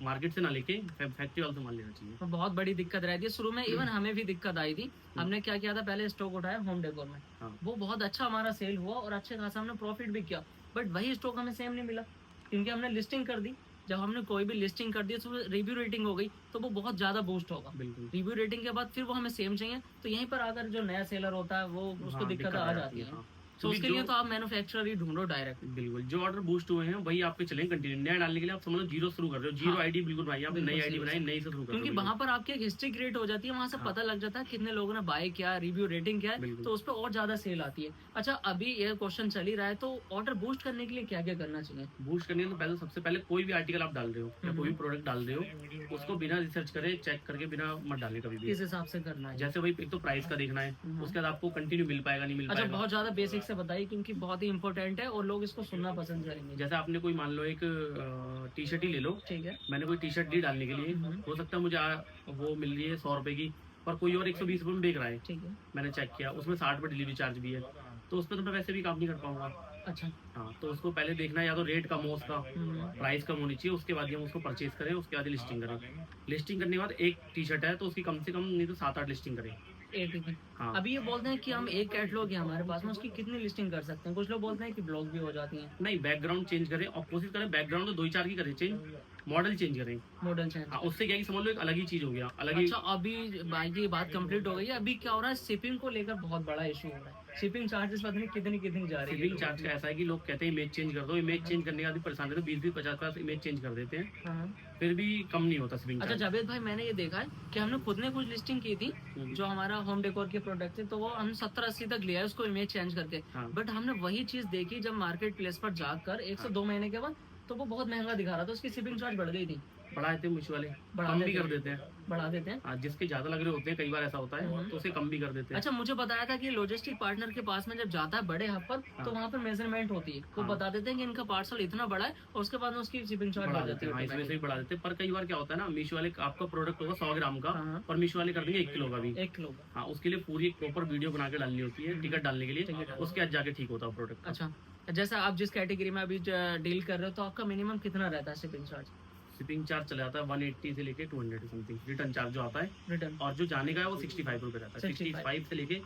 Speaker 2: मार्केट से ना लेके फैक्ट्री वालों से माल लेना चाहिए।
Speaker 1: तो बहुत बड़ी दिक्कत रहती है शुरू में, इवन हमें भी दिक्कत आई थी। हमने क्या किया था, पहले स्टॉक उठाया होम डेकोर में,
Speaker 2: हाँ।
Speaker 1: वो बहुत अच्छा हमारा सेल हुआ और अच्छे खासा हमने प्रॉफिट भी किया। बट वही स्टॉक हमें सेम नहीं मिला क्योंकि हमने लिस्टिंग कर दी। जब हमने कोई भी लिस्टिंग कर दी तो रिव्यू रेटिंग हो गई तो वो बहुत ज्यादा बूस्ट होगा।
Speaker 2: बिल्कुल।
Speaker 1: रिव्यू रेटिंग के बाद फिर वो हमें सेम चाहिए, तो यहीं पर आकर जो नया सेलर होता है वो उसको
Speaker 2: हाँ,
Speaker 1: दिक्कत आ जाती है।
Speaker 2: हाँ।
Speaker 1: तो
Speaker 2: क्योंकि
Speaker 1: उसके
Speaker 2: जो-
Speaker 1: लिए तो आप मैन्युफैक्चरर ही ढूंढो डायरेक्ट।
Speaker 2: बिल्कुल, जो ऑर्डर बूस्ट हुए हैं वही आपके चलेंगे कंटिन्यू। नया डालने के लिए आप समझ लो जीरो शुरू कर रहे हो, जीरो
Speaker 1: हाँ।
Speaker 2: आईडी बिल्कुल बनाइए, आप
Speaker 1: बिल्कुल
Speaker 2: नई
Speaker 1: सही
Speaker 2: आईडी बनाइए,
Speaker 1: बात।
Speaker 2: नई से शुरू कर
Speaker 1: क्योंकि
Speaker 2: दो।
Speaker 1: वहां पर आपकी एक हिस्ट्री क्रिएट हो जाती है, वहां से
Speaker 2: हाँ।
Speaker 1: पता लग जाता है कितने लोगों ने बाय किया, रिव्यू रेटिंग क्या है,
Speaker 2: बिल्कुल।
Speaker 1: तो उस पर और ज्यादा सेल आती है। अच्छा अभी ये क्वेश्चन चल ही रहा है, तो ऑर्डर बूस्ट करने के लिए क्या क्या करना चाहिए?
Speaker 2: बूस्ट करने तो पहले सबसे पहले कोई भी आर्टिकल आप डाल रहे हो या कोई भी प्रोडक्ट डाल रहे हो, उसको बिना रिसर्च करे, चेक करके बिना मत डालने कभी भी।
Speaker 1: किस हिसाब से करना है?
Speaker 2: जैसे वही एक तो प्राइस का देखना है, उसके बाद आपको कंटिन्यू मिल पाएगा नहीं मिल
Speaker 1: अच्छा
Speaker 2: पाएगा।
Speaker 1: बहुत ज्यादा बेसिक से बताइए क्योंकि बहुत ही इंपॉर्टेंट है और लोग इसको सुनना पसंद करेंगे।
Speaker 2: जैसे आपने कोई मान लो एक टी शर्ट ही ले लो,
Speaker 1: ठीक है।
Speaker 2: मैंने कोई टी शर्ट ली डालने के लिए, हो सकता है मुझे वो मिल रही है 100 रुपए की, पर कोई और 120 रुपए में बेच रहा है।
Speaker 1: ठीक है।
Speaker 2: मैंने चेक किया उसमें 60 रुपए डिलीवरी चार्ज भी है, तो उस पर तो मैं वैसे भी काम नहीं कर पाऊंगा।
Speaker 1: अच्छा।
Speaker 2: हाँ, तो उसको पहले देखना है या तो रेट कम हो उसका, प्राइस कम होनी चाहिए, उसके बाद ही हम उसको परचेज करें, उसके बाद लिस्टिंग करें। लिस्टिंग करने के बाद एक टी शर्ट है तो उसकी कम से कम नहीं तो 7-8 लिस्टिंग करें।
Speaker 1: एक ही।
Speaker 2: हाँ।
Speaker 1: अभी ये बोलते हैं कि हम एक कैटलॉग है हमारे पास में, उसकी कितनी लिस्टिंग कर सकते हैं? कुछ लोग बोलते हैं कि ब्लॉग भी हो जाती हैं।
Speaker 2: नहीं, बैकग्राउंड चेंज करें और कोशिश करें बैकग्राउंड तो 2-4 की करें चेंज, मॉडल चेंज करें।
Speaker 1: Model change.
Speaker 2: हाँ, उससे क्या है कि समझ लो एक अलग ही चीज हो गया, अलग ही।
Speaker 1: अच्छा अभी भाई की बात कंप्लीट हो गई है। अभी क्या हो रहा है, शिपिंग को लेकर बहुत बड़ा इशू हो रहा है। शिपिंग चार्जेस पता नहीं कितनी कितनी जा रही है।
Speaker 2: शिपिंग चार्ज का ऐसा है कि लोग कहते हैं इमेज चेंज कर दो, इमेज चेंज करने का भी परेशान रहते हैं, 20-50 इमेज चेंज कर देते हैं,
Speaker 1: हाँ।
Speaker 2: फिर भी कम नहीं होता शिपिंग
Speaker 1: अच्छा
Speaker 2: चार्ज।
Speaker 1: जावेद भाई, मैंने ये देखा है कि हमने खुद ने कुछ लिस्टिंग की थी जो हमारा होम डेकोर के प्रोडक्ट थे, तो वो हम 70-80 तक लिया है उसको इमेज चेंज करके।
Speaker 2: हाँ।
Speaker 1: बट हमने वही चीज देखी जब मार्केट प्लेस पर जाकर 1 से 2 महीने के बाद, तो वो बहुत महंगा दिखा रहा था, उसकी शिपिंग चार्ज बढ़ गई थी।
Speaker 2: बढ़ा देते हैं मीशो वाले,
Speaker 1: बढ़ा
Speaker 2: कम भी
Speaker 1: देते
Speaker 2: कर
Speaker 1: हैं।
Speaker 2: देते हैं।
Speaker 1: बढ़ा देते हैं।
Speaker 2: हाँ, जिसके ज्यादा लग रहे होते हैं, कई बार ऐसा होता है, तो उसे कम भी कर देते हैं।
Speaker 1: अच्छा, मुझे बताया था कि लॉजिस्टिक पार्टनर के पास में जब जाता है बड़े हब पर, तो
Speaker 2: हाँ।
Speaker 1: वहाँ पर मेजरमेंट होती है, वो
Speaker 2: हाँ।
Speaker 1: बता देते हैं कि इनका पार्सल इतना बड़ा है, और उसके बाद में उसकी शिपिंग चार्ज
Speaker 2: बढ़ा
Speaker 1: बढ़
Speaker 2: देते
Speaker 1: जाती
Speaker 2: हैं। हाँ, इसमें से भी बढ़ा देते हैं, पर कई बार क्या होता है ना, मीशो वाले आपका प्रोडक्ट होगा 100 ग्राम का,
Speaker 1: हाँ।
Speaker 2: और मीशो वाले कर देंगे 1 किलो का भी।
Speaker 1: 1 किलो का।
Speaker 2: हाँ, उसके लिए पूरी एक प्रॉपर वीडियो बना के डालनी होती है, टिकट डालने के लिए,
Speaker 1: टिकट डालने।
Speaker 2: उसके बाद जाके ठीक होता है प्रोडक्ट।
Speaker 1: अच्छा, जैसा आप जिस कैटेगरी में अभी डील कर रहे हो, तो आपका मिनिमम कितना रहता है शिपिंग चार्ज?
Speaker 2: शिपिंग चार्ज चला जाता है 180 से लेके 200 समथिंग, रिटर्न चार्ज जो आता है,
Speaker 1: रिटर्न
Speaker 2: और जो जाने का है वो 65 रुपये रहता है,
Speaker 1: 65
Speaker 2: 65 से लेके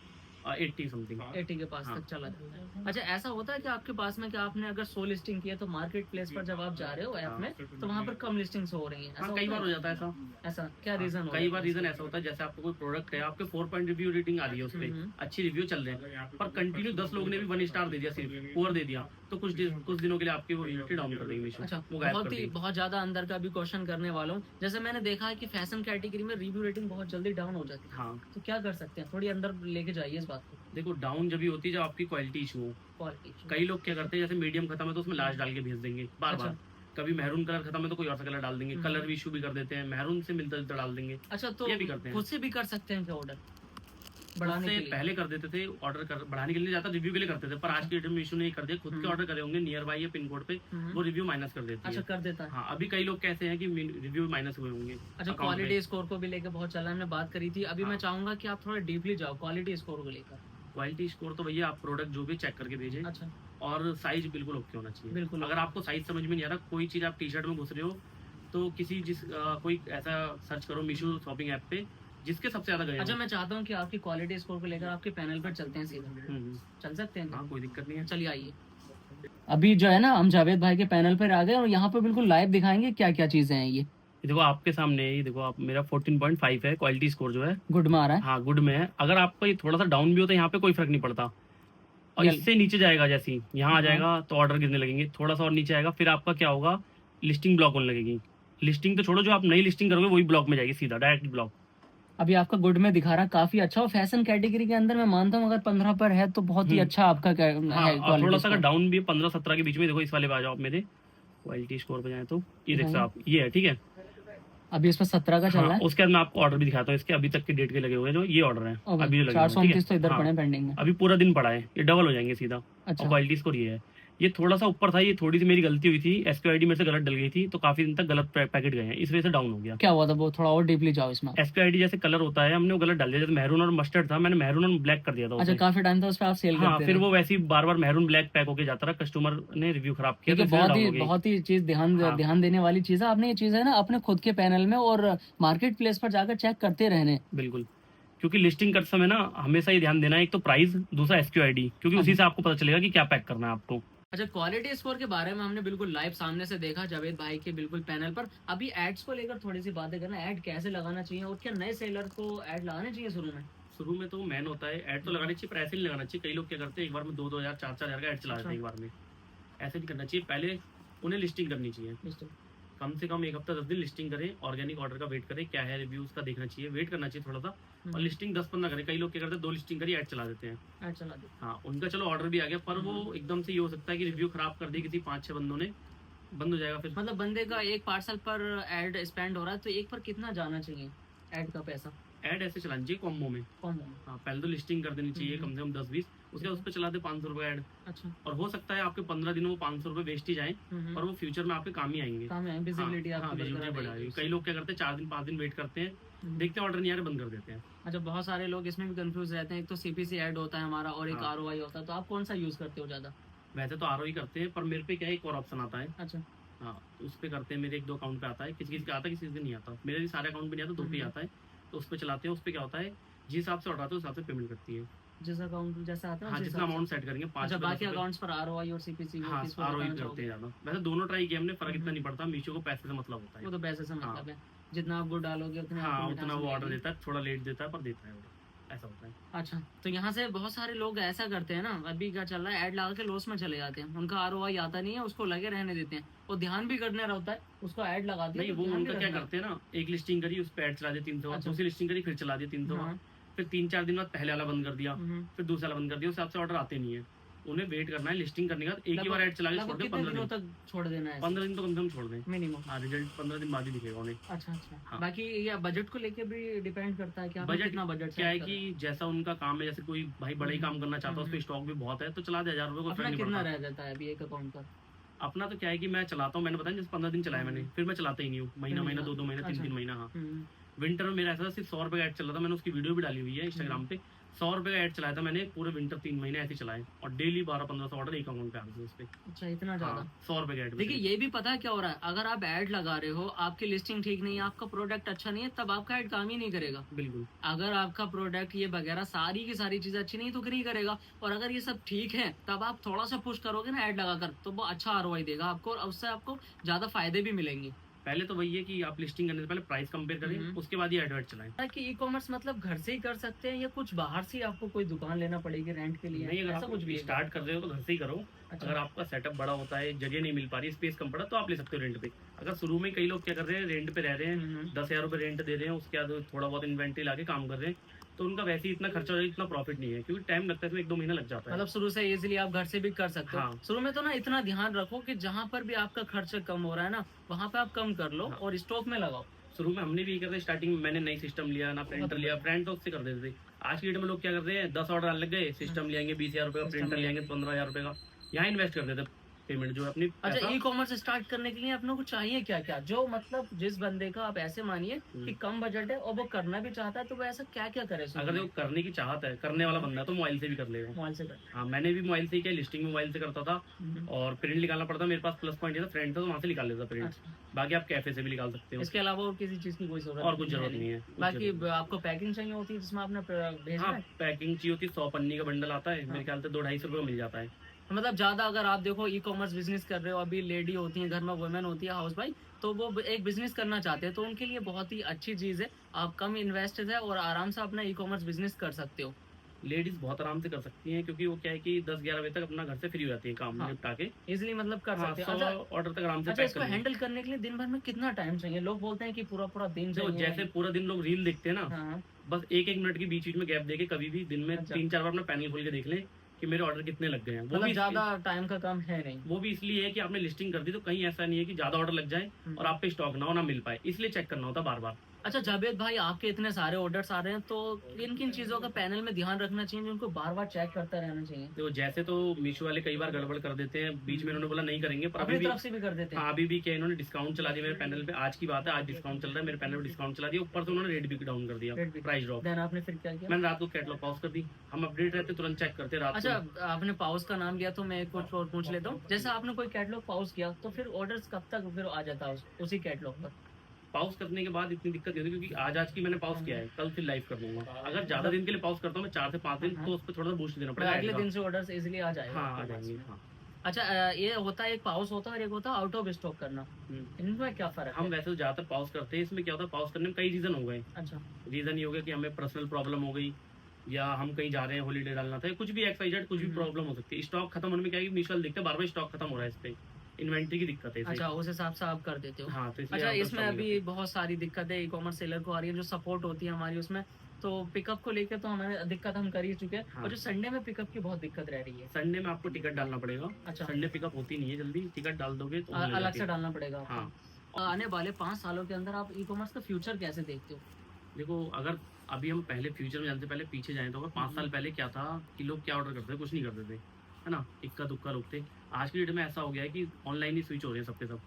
Speaker 2: 80 समथिंग।
Speaker 1: 80 के पास
Speaker 2: हाँ।
Speaker 1: तक चला जाता है। अच्छा, ऐसा होता है कि आपके पास में कि आपने अगर 100 लिस्टिंग की है, तो मार्केट प्लेस पर जब आप जा रहे हो ऐप
Speaker 2: हाँ।
Speaker 1: में, तो वहाँ पर कम लिस्टिंग्स हो रही हैं, ऐसा
Speaker 2: हाँ, कई बार हो जाता है ऐसा।
Speaker 1: ऐसा क्या रीजन?
Speaker 2: कई बार रीजन ऐसा होता है, जैसे आपको कोई प्रोडक्ट है, आपके 4 पॉइंट रिव्यू रेटिंग आ रही है, उस पे अच्छी रिव्यू चल रहे हैं, पर कंटिन्यू 10 लोगों ने भी 1 स्टार दे दिया, सिर्फ पुअर दे दिया, तो कुछ दिनों के लिए आपकी वो रिव्यू डाउन कर देंगे मीशो।
Speaker 1: अच्छा,
Speaker 2: वो गायब कर
Speaker 1: बहुत ही
Speaker 2: देंगे।
Speaker 1: बहुत ज्यादा अंदर का भी क्वेश्चन करने वाला हूँ। जैसे मैंने देखा है कि फैशन कैटेगरी में रिव्यू रेटिंग बहुत जल्दी डाउन हो जाती है,
Speaker 2: हाँ,
Speaker 1: तो क्या कर सकते हैं? थोड़ी अंदर लेके जाइए इस बात को।
Speaker 2: देखो डाउन जब भी होती है जब आपकी क्वालिटी इशू हो।
Speaker 1: क्वालिटी
Speaker 2: कई लोग क्या करते हैं, जैसे मीडियम खत्म है तो उसमें लार्ज डाल के भेज देंगे बार
Speaker 1: अच्छा।
Speaker 2: बार, कभी मैरून कलर खत्म है तो कोई और सा कलर डाल देंगे, कलर भी इशू भी कर देते हैं, मैरून से मिलता जुलता डाल देंगे।
Speaker 1: अच्छा, तो
Speaker 2: ये भी करते हैं।
Speaker 1: खुद से भी कर सकते हैं क्या ऑर्डर बढ़ाने
Speaker 2: उससे
Speaker 1: के लिए?
Speaker 2: पहले कर देते थे, ऑर्डर कर बढ़ाने के लिए जाता, रिव्यू के लिए करते थे, पर आज के डेट में इशू नहीं कर दिया, खुद के ऑर्डर करे होंगे नियर बाई या पिन कोड पे, वो रिव्यू माइनस कर देती
Speaker 1: अच्छा,
Speaker 2: है।
Speaker 1: कर देता है।
Speaker 2: हाँ, अभी कई लोग कैसे हैं कि रिव्यू माइनस हुए होंगे।
Speaker 1: अच्छा,
Speaker 2: account
Speaker 1: क्वालिटी स्कोर को भी लेकर बहुत चला, हमने बात करी थी। अभी मैं चाहूंगा कि आप थोड़ा डीपली जाओ क्वालिटी स्कोर को लेकर।
Speaker 2: क्वालिटी स्कोर तो भैया आप प्रोडक्ट जो भी चेक करके भेजें,
Speaker 1: अच्छा,
Speaker 2: और साइज बिल्कुल ओके होना चाहिए।
Speaker 1: बिल्कुल।
Speaker 2: अगर आपको साइज समझ में नहीं आ रहा, कोई चीज़ आप टी शर्ट में घुस रहे हो, तो किसी कोई ऐसा सर्च करो मीशो शॉपिंग ऐप पे जिसके सबसे ज्यादा गए।
Speaker 1: अच्छा, मैं चाहता हूँ कि आपकी क्वालिटी स्कोर को लेकर आपके पैनल पर चलते हैं सीधा। चल सकते हैं?
Speaker 2: हाँ, कोई दिक्कत नहीं है।
Speaker 1: चलिए आइए। अभी जो है ना, हम जावेद भाई के पैनल पर आ गए, और यहाँ पर बिल्कुल लाइव दिखाएंगे क्या क्या चीजें हैं। ये
Speaker 2: देखो आपके सामने है, ये देखो आप, मेरा 14.5 है क्वालिटी स्कोर जो है,
Speaker 1: गुड में आ रहा है।
Speaker 2: हाँ गुड में है। अगर आपका ये थोड़ा सा डाउन भी होता है यहाँ पे कोई फर्क नहीं पड़ता, और इससे नीचे जाएगा, जैसे ही यहाँ आ जाएगा तो ऑर्डर गिरने लगेंगे, थोड़ा सा और नीचे आएगा फिर आपका क्या होगा, लिस्टिंग ब्लॉक होने लगेगी। लिस्टिंग तो छोड़ो, जो आप नई लिस्टिंग करोगे वही ब्लॉक में जाएगी, सीधा डायरेक्ट ब्लॉक।
Speaker 1: अभी आपका गुड में दिखा रहा काफी अच्छा, और फैशन कैटेगरी के अंदर मैं मानता हूँ अगर 15 पर है तो बहुत ही अच्छा आपका
Speaker 2: हाँ, और थोड़ा सा अगर डाउन भी है 15-17 के बीच में, देखो इस वाले पे आ जाओ आप, मेरे क्वालिटी स्कोर पे जाए तो ये देख सकते आप, ये है, ठीक है।
Speaker 1: अभी इस पर 17 का चल रहा है।
Speaker 2: उसके बाद मैं आपको ऑर्डर भी दिखाता हूँ, इसके अभी तक के डेट के लगे हुए हैं, जो ये ऑर्डर है अभी जो लगे हुए हैं, ठीक
Speaker 1: 429 तो
Speaker 2: है।
Speaker 1: इधर
Speaker 2: हाँ,
Speaker 1: पड़े पेंडिंग में।
Speaker 2: अभी पूरा दिन पड़ा है, ये डबल हो जाएंगे सीधा।
Speaker 1: अच्छा।
Speaker 2: और क्वालिटी स्कोर ये है, ये थोड़ा सा ऊपर था, ये थोड़ी सी मेरी गलती हुई थी, एसक्यूआईडी मेरे से गलत डल गई थी, तो काफी दिन तक गलत पैकेट गए हैं, इस वजह से डाउन हो गया।
Speaker 1: क्या हुआ था वो? थोड़ा और डीपली जाओ इसमें।
Speaker 2: एसक्यूआईडी जैसे कलर होता है, हमने वो गलत डाल दिया, जैसे मैरून और मस्टर्ड था, मैंने मैरून और ब्लैक कर दिया था।
Speaker 1: अच्छा, काफी टाइम था उस पर आप सेल
Speaker 2: हाँ,
Speaker 1: करते
Speaker 2: फिर
Speaker 1: थे।
Speaker 2: वो वैसे ही बार बार मैरून ब्लैक पैक होके जाता रहा, कस्टमर ने रिव्यू खराब किया,
Speaker 1: ठीक है, बहुत ही चीज ध्यान देने वाली चीज है। आपने ये चीज है ना अपने खुद के पैनल में और मार्केट प्लेस पर जाकर चेक करते रहने।
Speaker 2: बिल्कुल, क्योंकि लिस्टिंग करते समय ना हमेशा ये ध्यान देना है, एक तो प्राइस, दूसरा एसक्यूआईडी, क्योंकि उसी से आपको पता चलेगा कि क्या पैक करना है आपको। अच्छा, क्वालिटी स्कोर के बारे में हमने बिल्कुल लाइव सामने से देखा जावेद भाई के बिल्कुल पैनल पर। अभी एड्स को लेकर थोड़ी सी बातें करना, ऐड कैसे लगाना चाहिए, और क्या नए सेलर को ऐड लगाना चाहिए शुरू में? शुरू में तो मैन होता है, ऐड तो लगानी चाहिए, पर ऐसे नहीं लगाना चाहिए। कई लोग क्या करते हैं, एक बार में 2-2 हज़ार 4-4 हज़ार का ऐड चला देते हैं एक बार में, ऐसे नहीं करना चाहिए। पहले उन्हें लिस्टिंग करनी चाहिए, कम से कम 1 हफ्ता 10 दिन लिस्टिंग करें, ऑर्गेनिक ऑर्डर का वेट करें, क्या है रिव्यू उसका देखना चाहिए, वेट करना चाहिए थोड़ा सा, और लिस्टिंग 10-15 करें। कई लोग क्या करते हैं, 2 लिस्टिंग करी ऐड चला देते हैं, ऐड चला देते हैं। हाँ, उनका चलो ऑर्डर भी आ गया, पर वो एकदम से ये हो सकता है कि रिव्यू खराब कर दी किसी 5-6 बंदों ने, बंद हो जाएगा फिर। मतलब बंदे का एक पार्सल पर ऐड स्पेंड हो रहा है, तो एक पर कितना जाना चाहिए ऐड का पैसा? ऐड ऐसे चलानी चाहिए कॉम्बो में। हाँ, पहले तो लिस्टिंग कर देनी चाहिए कम से कम 10-20, उसके बाद उस पर चला दे 500 रुपये ऐड। अच्छा। और हो सकता है आपके 15 दिनों में 500 रुपये वेस्ट ही जाए, पर वो फ्यूचर में आपके काम ही आएंगे, विजिबिलिटी बढ़ाएगी। कई लोग क्या करते हैं, 4 दिन 5 दिन वेट करते हैं, देखते हैं ऑर्डर नहीं आ रहे, बंद कर देते हैं। अच्छा, बहुत सारे लोग इसमें भी कंफ्यूज रहते हैं, एक तो सीपीसी ऐड होता है हमारा और एक आरओआई होता है, तो आप कौन सा यूज करते हो ज्यादा? वैसे तो आरओआई करते हैं, पर मेरे पे क्या है, एक और ऑप्शन आता है। अच्छा। हाँ, उस पर करते हैं, मेरे 1-2 अकाउंट पे आता है, किसी का आता है, किसी का नहीं आता। मेरे भी सारे अकाउंट पे नहीं आता, 2 पे आता है, तो उस पर चलाते हैं। उस पर क्या होता है, जिस हिसाब से ऑर्डर आता है उस हिसाब से पेमेंट करती है, जिस अकाउंट जैसा आता है। हाँ, जितना अमाउंट सेट करेंगे 5। अच्छा, बाकी अकाउंट्स पर आरओआई और सीपीसी? हाँ, आरओआई करते हैं ज्यादा। वैसे दोनों ट्राई किए हमने, फर्क इतना नहीं पड़ता, मीशो को पैसे से मतलब होता है, वो तो पैसे से मतलब है, जितना आप गुड डालोगे उतना, हाँ, उतना वो ऑर्डर देता है, थोड़ा लेट देता है पर देता है ऑर्डर। ऐसा होता है।
Speaker 1: अच्छा, तो यहाँ से बहुत सारे लोग ऐसा करते हैं ना, अभी क्या चल रहा है, ऐड लगा के लॉस में चले जाते हैं, उनका आरओआई आता नहीं है, उसको लगे रहने देते हैं, वो ध्यान भी करना रहता है, उसको ऐड लगा दिया
Speaker 2: नहीं,
Speaker 1: तो
Speaker 2: वो
Speaker 1: ध्यान भी
Speaker 2: उनका क्या
Speaker 1: रखना।
Speaker 2: करते हैं ना, एक लिस्टिंग करी, उस पे ऐड चला दिया 300 बार,
Speaker 1: अच्छा।
Speaker 2: दूसरी लिस्टिंग करी, फिर चला दिया 300 बार,
Speaker 1: हाँ।
Speaker 2: फिर 3-4 दिन बाद पहले वाला बंद कर दिया, फिर दूसरा वाला बंद कर दिया, उस हिसाब से ऑर्डर आते नहीं है। उन्हें वेट करना है लिस्टिंग करने के बाद, एक ही बार ऐड चला के छोड़
Speaker 1: लगभग
Speaker 2: दें
Speaker 1: कितने
Speaker 2: 15
Speaker 1: दिनों
Speaker 2: दिन।
Speaker 1: तक छोड़ देना है?
Speaker 2: 15 दिन तो कम से कम छोड़ दें।
Speaker 1: मिनिमम।
Speaker 2: हाँ, रिजल्ट 15 दिन बाद ही दिखेगा उन्हें।
Speaker 1: अच्छा अच्छा।
Speaker 2: हाँ।
Speaker 1: बाकी ये बजट को लेके भी डिपेंड करता है कि आपने
Speaker 2: बजट
Speaker 1: कितना बजट
Speaker 2: क्या है कि जैसा उनका काम है, जैसे कोई भाई बड़ा ही काम करना चाहता है, उस पर स्टॉक भी बहुत है, तो चला दे 1000 रुपये को,
Speaker 1: अपना
Speaker 2: फर्क नहीं
Speaker 1: कितना
Speaker 2: पड़ता।
Speaker 1: रह जाता है अभी एक अकाउंट पर?
Speaker 2: अपना तो क्या है कि मैं चलाता हूँ, मैंने बताया जैसे 15 दिन चलाया मैंने, फिर मैं चलाता ही नहीं हूँ, महीना महीना, 2-2 महीना, 3-3 महीना। हाँ, विंटर में मेरा ऐसा था, सिर्फ 100 रुपये का ऐड चल रहा था, मैंने उसकी वीडियो भी डाली हुई है इंस्टाग्राम पे। 100 रुपये का ऐड चलाया था मैंने, पूरे विंटर 3 महीने ऐसे चलाए, और डेली 1200-1500 ऑर्डर एक अकाउंट पे आते थे उस पे।
Speaker 1: अच्छा, इतना ज्यादा?
Speaker 2: 100 रुपये का ऐड।
Speaker 1: देखिए, ये भी पता है क्या हो रहा है, अगर आप ऐड लगा रहे हो, आपकी लिस्टिंग ठीक नहीं है, आपका प्रोडक्ट अच्छा नहीं है, तब आपका ऐड काम ही नहीं करेगा।
Speaker 2: बिल्कुल।
Speaker 1: अगर आपका प्रोडक्ट ये वगैरह सारी की सारी चीजें अच्छी नहीं तो नहीं करेगा, और अगर ये सब ठीक है, तब आप थोड़ा सा पुश करोगे ना ऐड लगाकर, तो वो अच्छा आरओआई देगा आपको, और उससे आपको ज्यादा फायदे भी मिलेंगे।
Speaker 2: पहले तो वही है कि आप लिस्टिंग करने से पहले प्राइस कंपेयर करें, उसके बाद ही एडवर्ट चलाएं।
Speaker 1: कि ई कॉमर्स मतलब घर से ही कर सकते हैं, या कुछ बाहर से आपको कोई दुकान लेना पड़ेगी रेंट के लिए?
Speaker 2: नहीं, अगर
Speaker 1: ऐसा
Speaker 2: आप
Speaker 1: कुछ भी
Speaker 2: स्टार्ट कर रहे हो तो घर से ही करो।
Speaker 1: अच्छा।
Speaker 2: अगर आपका सेटअप बड़ा होता है, जगह नहीं मिल पा रही, स्पेस कम पड़ा, तो आप ले सकते हो रेंट पे। अगर शुरू में कई लोग क्या कर रहे हैं, रेंट पे रह रहे हैं, 10,000 रुपये रेंट दे रहे हैं, उसके बाद थोड़ा बहुत इन्वेंट्री लाके काम कर रहे हैं, तो उनका वैसे ही इतना खर्चा हो रहा है, इतना प्रॉफिट नहीं है, क्योंकि टाइम लगता है, इसमें 1-2 महीना लग जाता है।
Speaker 1: मतलब शुरू से इजीली आप घर से भी कर सकते हो।
Speaker 2: हाँ।
Speaker 1: शुरू में तो ना इतना ध्यान रखो कि जहाँ पर भी आपका खर्च कम हो रहा है ना, वहाँ पे आप कम कर लो
Speaker 2: हाँ।
Speaker 1: और स्टॉक में लगाओ।
Speaker 2: शुरू में हमने भी यही करते, स्टार्टिंग में मैंने नई सिस्टम लिया ना, प्रिंटर लिया, प्रिंट तो उससे कर देते थे। आज की डेट में लोग क्या करते हैं, 10 ऑर्डर लग गए, सिस्टम ले आएंगे 20,000 रुपये का, प्रिंटर ले आएंगे 15,000 रुपये का, यहाँ इन्वेस्ट कर देते पेमेंट जो अपनी।
Speaker 1: अच्छा, ई कॉमर्स स्टार्ट करने के लिए अपने को चाहिए क्या क्या, जो मतलब जिस बंदे का आप ऐसे मानिए कि कम बजट है और वो करना भी चाहता है, तो वो ऐसा क्या क्या करे?
Speaker 2: अगर वो करने की चाहत है, करने वाला बंदा है, तो मोबाइल से भी कर लेगा।
Speaker 1: मोबाइल से कर।
Speaker 2: हाँ, मैंने भी मोबाइल से ही किया, लिस्टिंग मोबाइल से करता था, और प्रिंट निकालना पड़ता। मेरे पास प्लस पॉइंट था, फ्रेंड था, तो वहाँ से निकाल लेता प्रिंट। बाकी आप कैफे से भी निकाल सकते हो।
Speaker 1: इसके अलावा और किसी चीज की कोई जरूरत
Speaker 2: और कुछ जरूरत नहीं है।
Speaker 1: बाकी आपको पैकिंग चाहिए होती है जिसमें आपने भेजना है?
Speaker 2: पैकिंग चाहिए होती है, 100 पन्नी का बंडल आता है, मेरे ख्याल से 2-250 रुपये का मिल जाता है।
Speaker 1: मतलब ज्यादा अगर आप देखो ई कॉमर्स बिजनेस कर रहे हो, अभी लेडी होती है घर में, वुमेन होती है, हाउस वाइफ, तो वो एक बिजनेस करना चाहते हैं, तो उनके लिए बहुत ही अच्छी चीज है। आप कम इन्वेस्ट है और आराम से अपना ई कॉमर्स बिजनेस कर सकते हो।
Speaker 2: लेडीज बहुत आराम से कर सकती हैं, क्योंकि वो क्या है कि 10-11 बजे तक अपना घर से फ्री हो जाती है, काम निपटा के
Speaker 1: इजिली मतलब कर सकते हैं।
Speaker 2: 100 ऑर्डर तक आराम से
Speaker 1: अच्छा,
Speaker 2: पैक
Speaker 1: इसको
Speaker 2: कर
Speaker 1: हैंडल करने के लिए दिन भर में कितना टाइम चाहिए? लोग बोलते हैं कि पूरा पूरा दिन
Speaker 2: जो
Speaker 1: चाहिए।
Speaker 2: जैसे पूरा दिन लोग रील देखते हैं ना,
Speaker 1: हाँ।
Speaker 2: बस 1-1 मिनट के बीच बीच में गैप देके कभी भी दिन में 3-4 बार अपना पैनल खोल के देख लें कि मेरे ऑर्डर कितने लग गए हैं। वो
Speaker 1: मतलब
Speaker 2: भी
Speaker 1: ज्यादा टाइम का काम है नहीं।
Speaker 2: वो भी इसलिए है कि आपने लिस्टिंग कर दी, तो कहीं ऐसा नहीं है कि ज्यादा ऑर्डर लग जाए और आप पे स्टॉक ना हो, ना मिल पाए, इसलिए चेक करना होता बार बार।
Speaker 1: अच्छा जावेद भाई, आपके इतने सारे ऑर्डर्स आ रहे हैं, तो किन किन चीजों का पैनल में ध्यान रखना चाहिए जो उनको बार बार चेक करता रहना चाहिए?
Speaker 2: तो जैसे तो मीशो वाले कई बार गड़बड़ कर देते हैं, बीच में इन्होंने बोला नहीं करेंगे, पर
Speaker 1: अपनी तरफ से भी कर देते हैं।
Speaker 2: हाँ, अभी भी क्या इन्होंने डिस्काउंट चला दिया मेरे पैनल पे। आज की बात है, आज डिस्काउंट चल रहा है, मेरे पैनल पे डिस्काउंट चला दिया, ऊपर से उन्होंने रेट भी डाउन कर दिया, प्राइस ड्रॉप।
Speaker 1: देन आपने फिर क्या किया?
Speaker 2: मैंने रात को कैटलॉग पॉज कर दी, हम अपडेट रहते तुरंत चेक करते रात को।
Speaker 1: अच्छा, आपने पॉज का नाम लिया तो मैं कुछ और पूछ लेता हूँ। जैसे आपने कोई कैटलॉग पॉज किया, तो फिर ऑर्डर्स कब तक फिर आ जाता है उसी कैटलॉग पर?
Speaker 2: पॉज करने के बाद इतनी दिक्कत नहीं होती, क्योंकि आज की मैंने पॉज किया है, कल फिर लाइव कर दूंगा। अगर ज्यादा दिन के लिए पॉज करता हूँ मैं, 4 से 5 दिन, तो उस पर थोड़ा सा बूस्ट देना पड़ेगा,
Speaker 1: अगले दिन से ऑर्डर्स इजीली आ जाएगा।
Speaker 2: हाँ, आ जाएंगे। हाँ।
Speaker 1: अच्छा, ये होता है, एक पॉज होता है और एक होता है आउट ऑफ स्टॉक करना, इनमें क्या फर्क है?
Speaker 2: हम वैसे तो ज्यादातर पॉज करते हैं। इसमें क्या होता है, पॉज करने में कई रीजन हो गए।
Speaker 1: अच्छा।
Speaker 2: रीजन ये हो गया कि हमें पर्सनल प्रॉब्लम हो गई, या हम कहीं जा रहे हैं, हॉलीडे डालना था, कुछ भी XYZ, कुछ भी प्रॉब्लम हो सकती है। स्टॉक खत्म होने में क्या है, मीशो देखते हैं बार बार स्टॉक खत्म हो रहा है, इस पे इन्वेंट्री की दिक्कत है।
Speaker 1: अच्छा, उस हिसाब से आप कर देते हो।
Speaker 2: हाँ, तो
Speaker 1: अच्छा, इसमें अभी बहुत सारी दिक्कतें ई कॉमर्स सेलर को आ रही है, जो सपोर्ट होती है हमारी उसमें, तो पिकअप को लेकर तो हमारे दिक्कत हम कर ही चुके हैं।
Speaker 2: हाँ।
Speaker 1: और जो संडे में पिकअप की बहुत दिक्कत रह रही है।
Speaker 2: संडे में आपको टिकट डालना पड़ेगा।
Speaker 1: अच्छा।
Speaker 2: संडे पिकअप होती नहीं है जल्दी, टिकट डाल दोगे तो
Speaker 1: अलग से डालना पड़ेगा आपको।
Speaker 2: हाँ।
Speaker 1: आने वाले 5 सालों के अंदर आप ई कॉमर्स का फ्यूचर कैसे देखते हो?
Speaker 2: देखो, अगर अभी हम पहले फ्यूचर में जाने से पहले पीछे जाएं, तो अगर 5 साल पहले क्या था कि लोग क्या ऑर्डर करते थे, कुछ नहीं करते थे, है ना, इक्का दुक्का लोग थे। आज की डेट में ऐसा हो गया है कि ऑनलाइन ही स्विच हो रहे हैं सबके सब,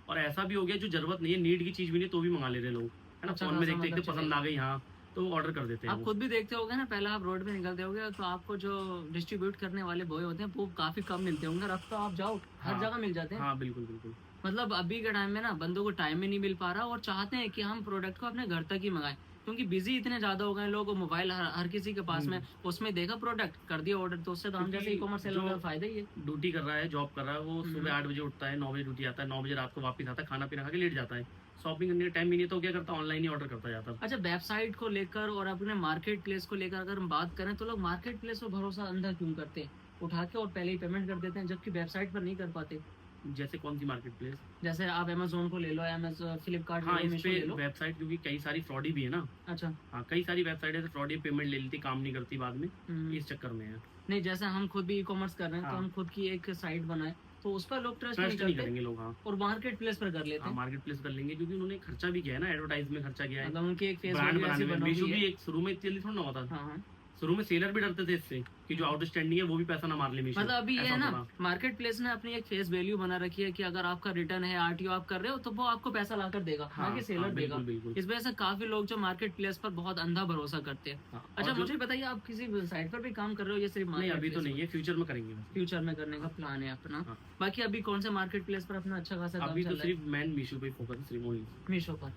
Speaker 2: और ऐसा भी हो गया जो जरूरत नहीं है, नीड की चीज भी नहीं, तो भी मंगा ले रहे लोग, है ना।
Speaker 1: अच्छा,
Speaker 2: फोन में देखते देखते पसंद आ गई, हाँ, तो ऑर्डर कर देते हैं।
Speaker 1: आप खुद भी देखते होगे ना, पहले आप रोड पे निकलते होगे तो आपको जो डिस्ट्रीब्यूट करने वाले बॉय होते हैं वो काफी कम मिलते होंगे। अब तो आप जाओ, हर जगह मिल जाते हैं।
Speaker 2: हाँ, बिल्कुल बिल्कुल।
Speaker 1: मतलब अभी के टाइम में ना बंदों को टाइम में नहीं मिल पा रहा, और चाहते हैं कि हम प्रोडक्ट को अपने घर तक ही मंगाएं, क्योंकि बिजी इतने ज्यादा हो गए लोग, मोबाइल हर किसी के पास में, उसमें देखा प्रोडक्ट, कर दिया ऑर्डर, तो उससे तो हम जैसे ई कॉमर्स सेलर का फायदा ही है।
Speaker 2: ड्यूटी कर रहा है, जॉब कर रहा है, वो सुबह 8 बजे उठता है, 9 बजे ड्यूटी आता है, 9 बजे रात को वापस आता है, खाना पीना खा के लेट जाता है, शॉपिंग करने का टाइम भी नहीं तो क्या करता, ऑनलाइन ही ऑर्डर करता जाता।
Speaker 1: अच्छा, वेबसाइट को लेकर और अपने मार्केट प्लेस को लेकर अगर हम बात करें तो लोग मार्केट प्लेस पर भरोसा अंधा क्यों करते हैं, उठा के और पहले ही पेमेंट कर देते हैं, जबकि वेबसाइट पर नहीं कर पाते।
Speaker 2: जैसे कौन सी मार्केट प्लेस?
Speaker 1: जैसे आप अमेजोन को ले लो, अमेजोन, फ्लिपकार्ट
Speaker 2: हाँ,
Speaker 1: ले लो,
Speaker 2: इस
Speaker 1: मीशो
Speaker 2: पे
Speaker 1: ले लो।
Speaker 2: वेबसाइट क्योंकि कई सारी फ्रॉडी भी है ना।
Speaker 1: अच्छा।
Speaker 2: हाँ, कई सारी वेबसाइट है फ्रॉडी, पेमेंट ले लेती, काम नहीं करती बाद में,
Speaker 1: हम्म।
Speaker 2: इस चक्कर में है।
Speaker 1: नहीं, जैसे हम खुद भी ई कॉमर्स कर रहे हैं तो
Speaker 2: हाँ।
Speaker 1: हम खुद की एक साइट बनाए तो उस पर लोग ट्रस्ट नहीं
Speaker 2: ट्रस्ट नहीं
Speaker 1: करते
Speaker 2: करेंगे लोग। हाँ,
Speaker 1: और मार्केट प्लेस पर कर लेते
Speaker 2: हाँ,
Speaker 1: हैं।
Speaker 2: मार्केट प्लेस कर लेंगे क्योंकि उन्होंने खर्चा भी किया है ना, एडवर्टाइज में खर्चा किया है,
Speaker 1: मतलब उनकी एक फेस
Speaker 2: ब्रांड
Speaker 1: वैल्यू ऐसी
Speaker 2: बनाने में।
Speaker 1: बनी
Speaker 2: मीशो
Speaker 1: हुई
Speaker 2: भी
Speaker 1: है।
Speaker 2: एक शुरू में इतनी जल्दी थोड़ा ना होता था।
Speaker 1: हाँ हाँ।
Speaker 2: शुरू में सेलर भी डरते थे इससे कि जो आउटस्टैंडिंग है वो भी पैसा ना मार ले मीशो।
Speaker 1: मतलब अभी ये
Speaker 2: ऐसा
Speaker 1: है ना,
Speaker 2: होता था।
Speaker 1: मार्केट प्लेस ने अपनी एक फेस वैल्यू बना रखी है कि अगर आपका रिटर्न है, आरटीओ आप कर रहे हो तो वो आपको पैसा लाकर देगा,
Speaker 2: हाँ,
Speaker 1: ना कि सेलर
Speaker 2: हाँ,
Speaker 1: देगा।
Speaker 2: बिल्कुल बिल्कुल।
Speaker 1: इस वजह से काफी लोग जो मार्केट प्लेस पर बहुत अंधा भरोसा करते हैं।
Speaker 2: हाँ,
Speaker 1: अच्छा,
Speaker 2: और जो-
Speaker 1: मुझे बताइए, आप किसी साइट पर भी काम कर रहे हो या सिर्फ
Speaker 2: नहीं, अभी तो नहीं है, फ्यूचर में करेंगे।
Speaker 1: फ्यूचर में करने का प्लान है अपना?
Speaker 2: हाँ।
Speaker 1: बाकी अभी कौन से मार्केट प्लेस पर अपना अच्छा खासा काम
Speaker 2: अभी
Speaker 1: चल
Speaker 2: तो
Speaker 1: रहा है?
Speaker 2: सिर्फ मैन मीशो पे फोकस है, सिर्फ ओनली।
Speaker 1: मीशो पर।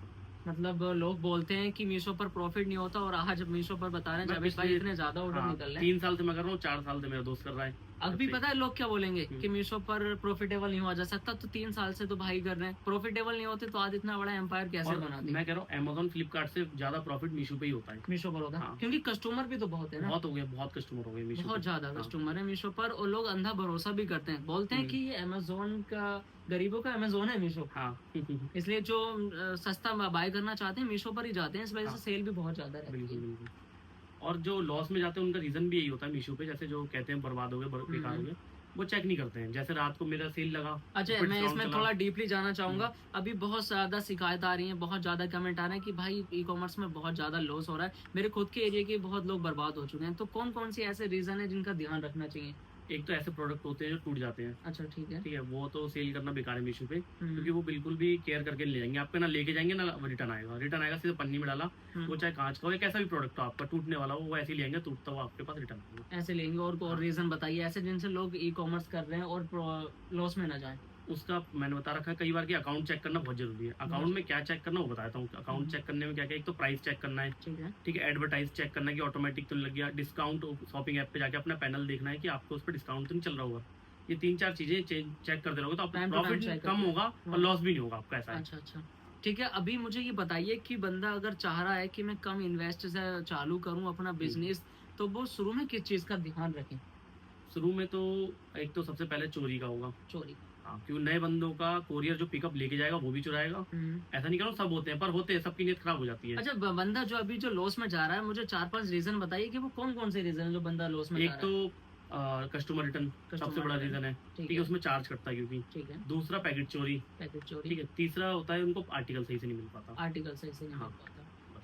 Speaker 1: मतलब लोग बोलते हैं कि मीशो पर प्रॉफिट नहीं होता और आज मीशो पर बता रहे हैं
Speaker 2: मैं
Speaker 1: जावेद भाई
Speaker 2: पिछले-
Speaker 1: इतने ज्यादा ऑर्डर
Speaker 2: हाँ,
Speaker 1: निकल रहे हैं।
Speaker 2: 3 साल से मैं कर रहा हूँ, 4 साल से मेरा दोस्त कर रहा है।
Speaker 1: अभी
Speaker 2: सबसे-
Speaker 1: पता है लोग क्या बोलेंगे
Speaker 2: हम्म।
Speaker 1: कि मीशो पर प्रॉफिटेबल नहीं हुआ जा सकता, तो 3 साल से तो भाई कर रहे हैं, प्रॉफिटेबल नहीं होते तो आज इतना बड़ा एम्पायर कैसे
Speaker 2: और
Speaker 1: बनाते?
Speaker 2: मैं कह रहा हूँ अमेजोन फ्लिपकार्ट से ज्यादा प्रॉफिट मीशो पे ही होता है।
Speaker 1: मीशो पर होता है
Speaker 2: हाँ।
Speaker 1: क्योंकि कस्टमर भी तो बहुत है ना,
Speaker 2: बहुत हो गए, बहुत कस्टमर हो गए मीशो
Speaker 1: बहुत
Speaker 2: पे।
Speaker 1: ज्यादा
Speaker 2: हाँ।
Speaker 1: कस्टमर है मीशो पर और लोग अंधा भरोसा भी करते हैं, बोलते हैं कि ये अमेजोन का, गरीबों का अमेजोन है मीशो,
Speaker 2: हाँ।
Speaker 1: इसलिए जो सस्ता बाय करना चाहते हैं मीशो पर ही जाते हैं, इस वजह
Speaker 2: हाँ।
Speaker 1: से सेल भी बहुत ज्यादा रहती
Speaker 2: बिल्कुल
Speaker 1: है।
Speaker 2: बिल्कुल। और जो लॉस में जाते हैं उनका रीजन भी यही होता है मीशो पे, जैसे जो कहते हैं बर्बाद हो गए, बेकार हो गए, वो चेक नहीं करते हैं। जैसे रात को मेरा सेल लगा,
Speaker 1: अच्छा,
Speaker 2: ऊपर
Speaker 1: मैं
Speaker 2: discount
Speaker 1: इसमें
Speaker 2: चला।
Speaker 1: थोड़ा डीपली जाना चाहूंगा। अभी बहुत ज्यादा शिकायत आ रही है, बहुत ज्यादा कमेंट आ रहे हैं कि भाई ई कॉमर्स में बहुत ज्यादा लॉस हो रहा है, मेरे खुद के एरिया के बहुत लोग बर्बाद हो चुके हैं, तो कौन कौन सी ऐसे रीजन है जिनका ध्यान रखना चाहिए?
Speaker 2: एक तो ऐसे प्रोडक्ट होते हैं जो टूट जाते हैं,
Speaker 1: अच्छा, ठीक है।
Speaker 2: ठीक है, वो तो सेल करना बेकार है मीशो पे,
Speaker 1: हम्म,
Speaker 2: क्योंकि वो बिल्कुल भी केयर करके ले जाएंगे आपके, ना लेके जाएंगे ना रिटर्न आएगा। रिटर्न आएगा सीधे पन्नी में डाला,
Speaker 1: हम्म,
Speaker 2: वो चाहे कांच का हो या कैसा भी प्रोडक्ट हो आपका, टूटने वाला हो वो ऐसे ही लेंगे, टूटता हुआ आपके पास रिटर्न आएगा।
Speaker 1: ऐसे लेंगे। और रीजन बताइए ऐसे जिनसे लोग ई कॉमर्स कर रहे हैं और लॉस में ना जाए।
Speaker 2: उसका मैंने बता रखा है कई बार कि अकाउंट चेक करना बहुत जरूरी है। अकाउंट में क्या चेक करना वो बताता हूँ। अकाउंट चेक करने में क्या क्या, एक तो प्राइस चेक करना है,
Speaker 1: ठीक है।
Speaker 2: ठीक है, एडवर्टाइज चेक करना है कि ऑटोमेटिक तो नहीं लग गया, डिस्काउंट शॉपिंग ऐप पे जाके अपना पैनल देखना है कि आपको उस पर डिस्काउंट तो नहीं चल रहा होगा। ये 3-4 चीजें चेक करते रहोगे तो आपका
Speaker 1: Time to time
Speaker 2: profit
Speaker 1: check
Speaker 2: कम
Speaker 1: करते
Speaker 2: होगा
Speaker 1: हैं।
Speaker 2: और लॉस भी नहीं होगा आपका, ऐसा है।
Speaker 1: अच्छा अच्छा, ठीक है। अभी मुझे ये बताइए कि बंदा अगर चाह रहा है कि मैं कम इन्वेस्ट से चालू करूं अपना बिजनेस, तो वो शुरू में किस चीज का ध्यान रखें?
Speaker 2: शुरू में तो एक तो सबसे पहले चोरी का होगा।
Speaker 1: चोरी।
Speaker 2: हाँ, क्योंकि नए बंदों का कोरियर जो पिकअप लेके जाएगा वो भी चुराएगा। ऐसा नहीं करो सब होते हैं, पर होते हैं, सबकी नीयत खराब हो जाती है।
Speaker 1: अच्छा, बंदा जो अभी जो लॉस में जा रहा है, मुझे 4-5 रीजन बताइए कि वो कौन कौन से रीजन है जो बंदा लॉस में जा
Speaker 2: एक
Speaker 1: रहा है।
Speaker 2: तो कस्टमर रिटर्न सबसे बड़ा रीजन है, ठीक है, उसमें चार्ज करता है क्योंकि।
Speaker 1: ठीक है।
Speaker 2: दूसरा पैकेट चोरी,
Speaker 1: पैकेट चोरी।
Speaker 2: ठीक है। तीसरा होता है उनको आर्टिकल सही से नहीं मिल पाता।
Speaker 1: आर्टिकल सही से नहीं
Speaker 2: हाँ।
Speaker 1: मिल पाता।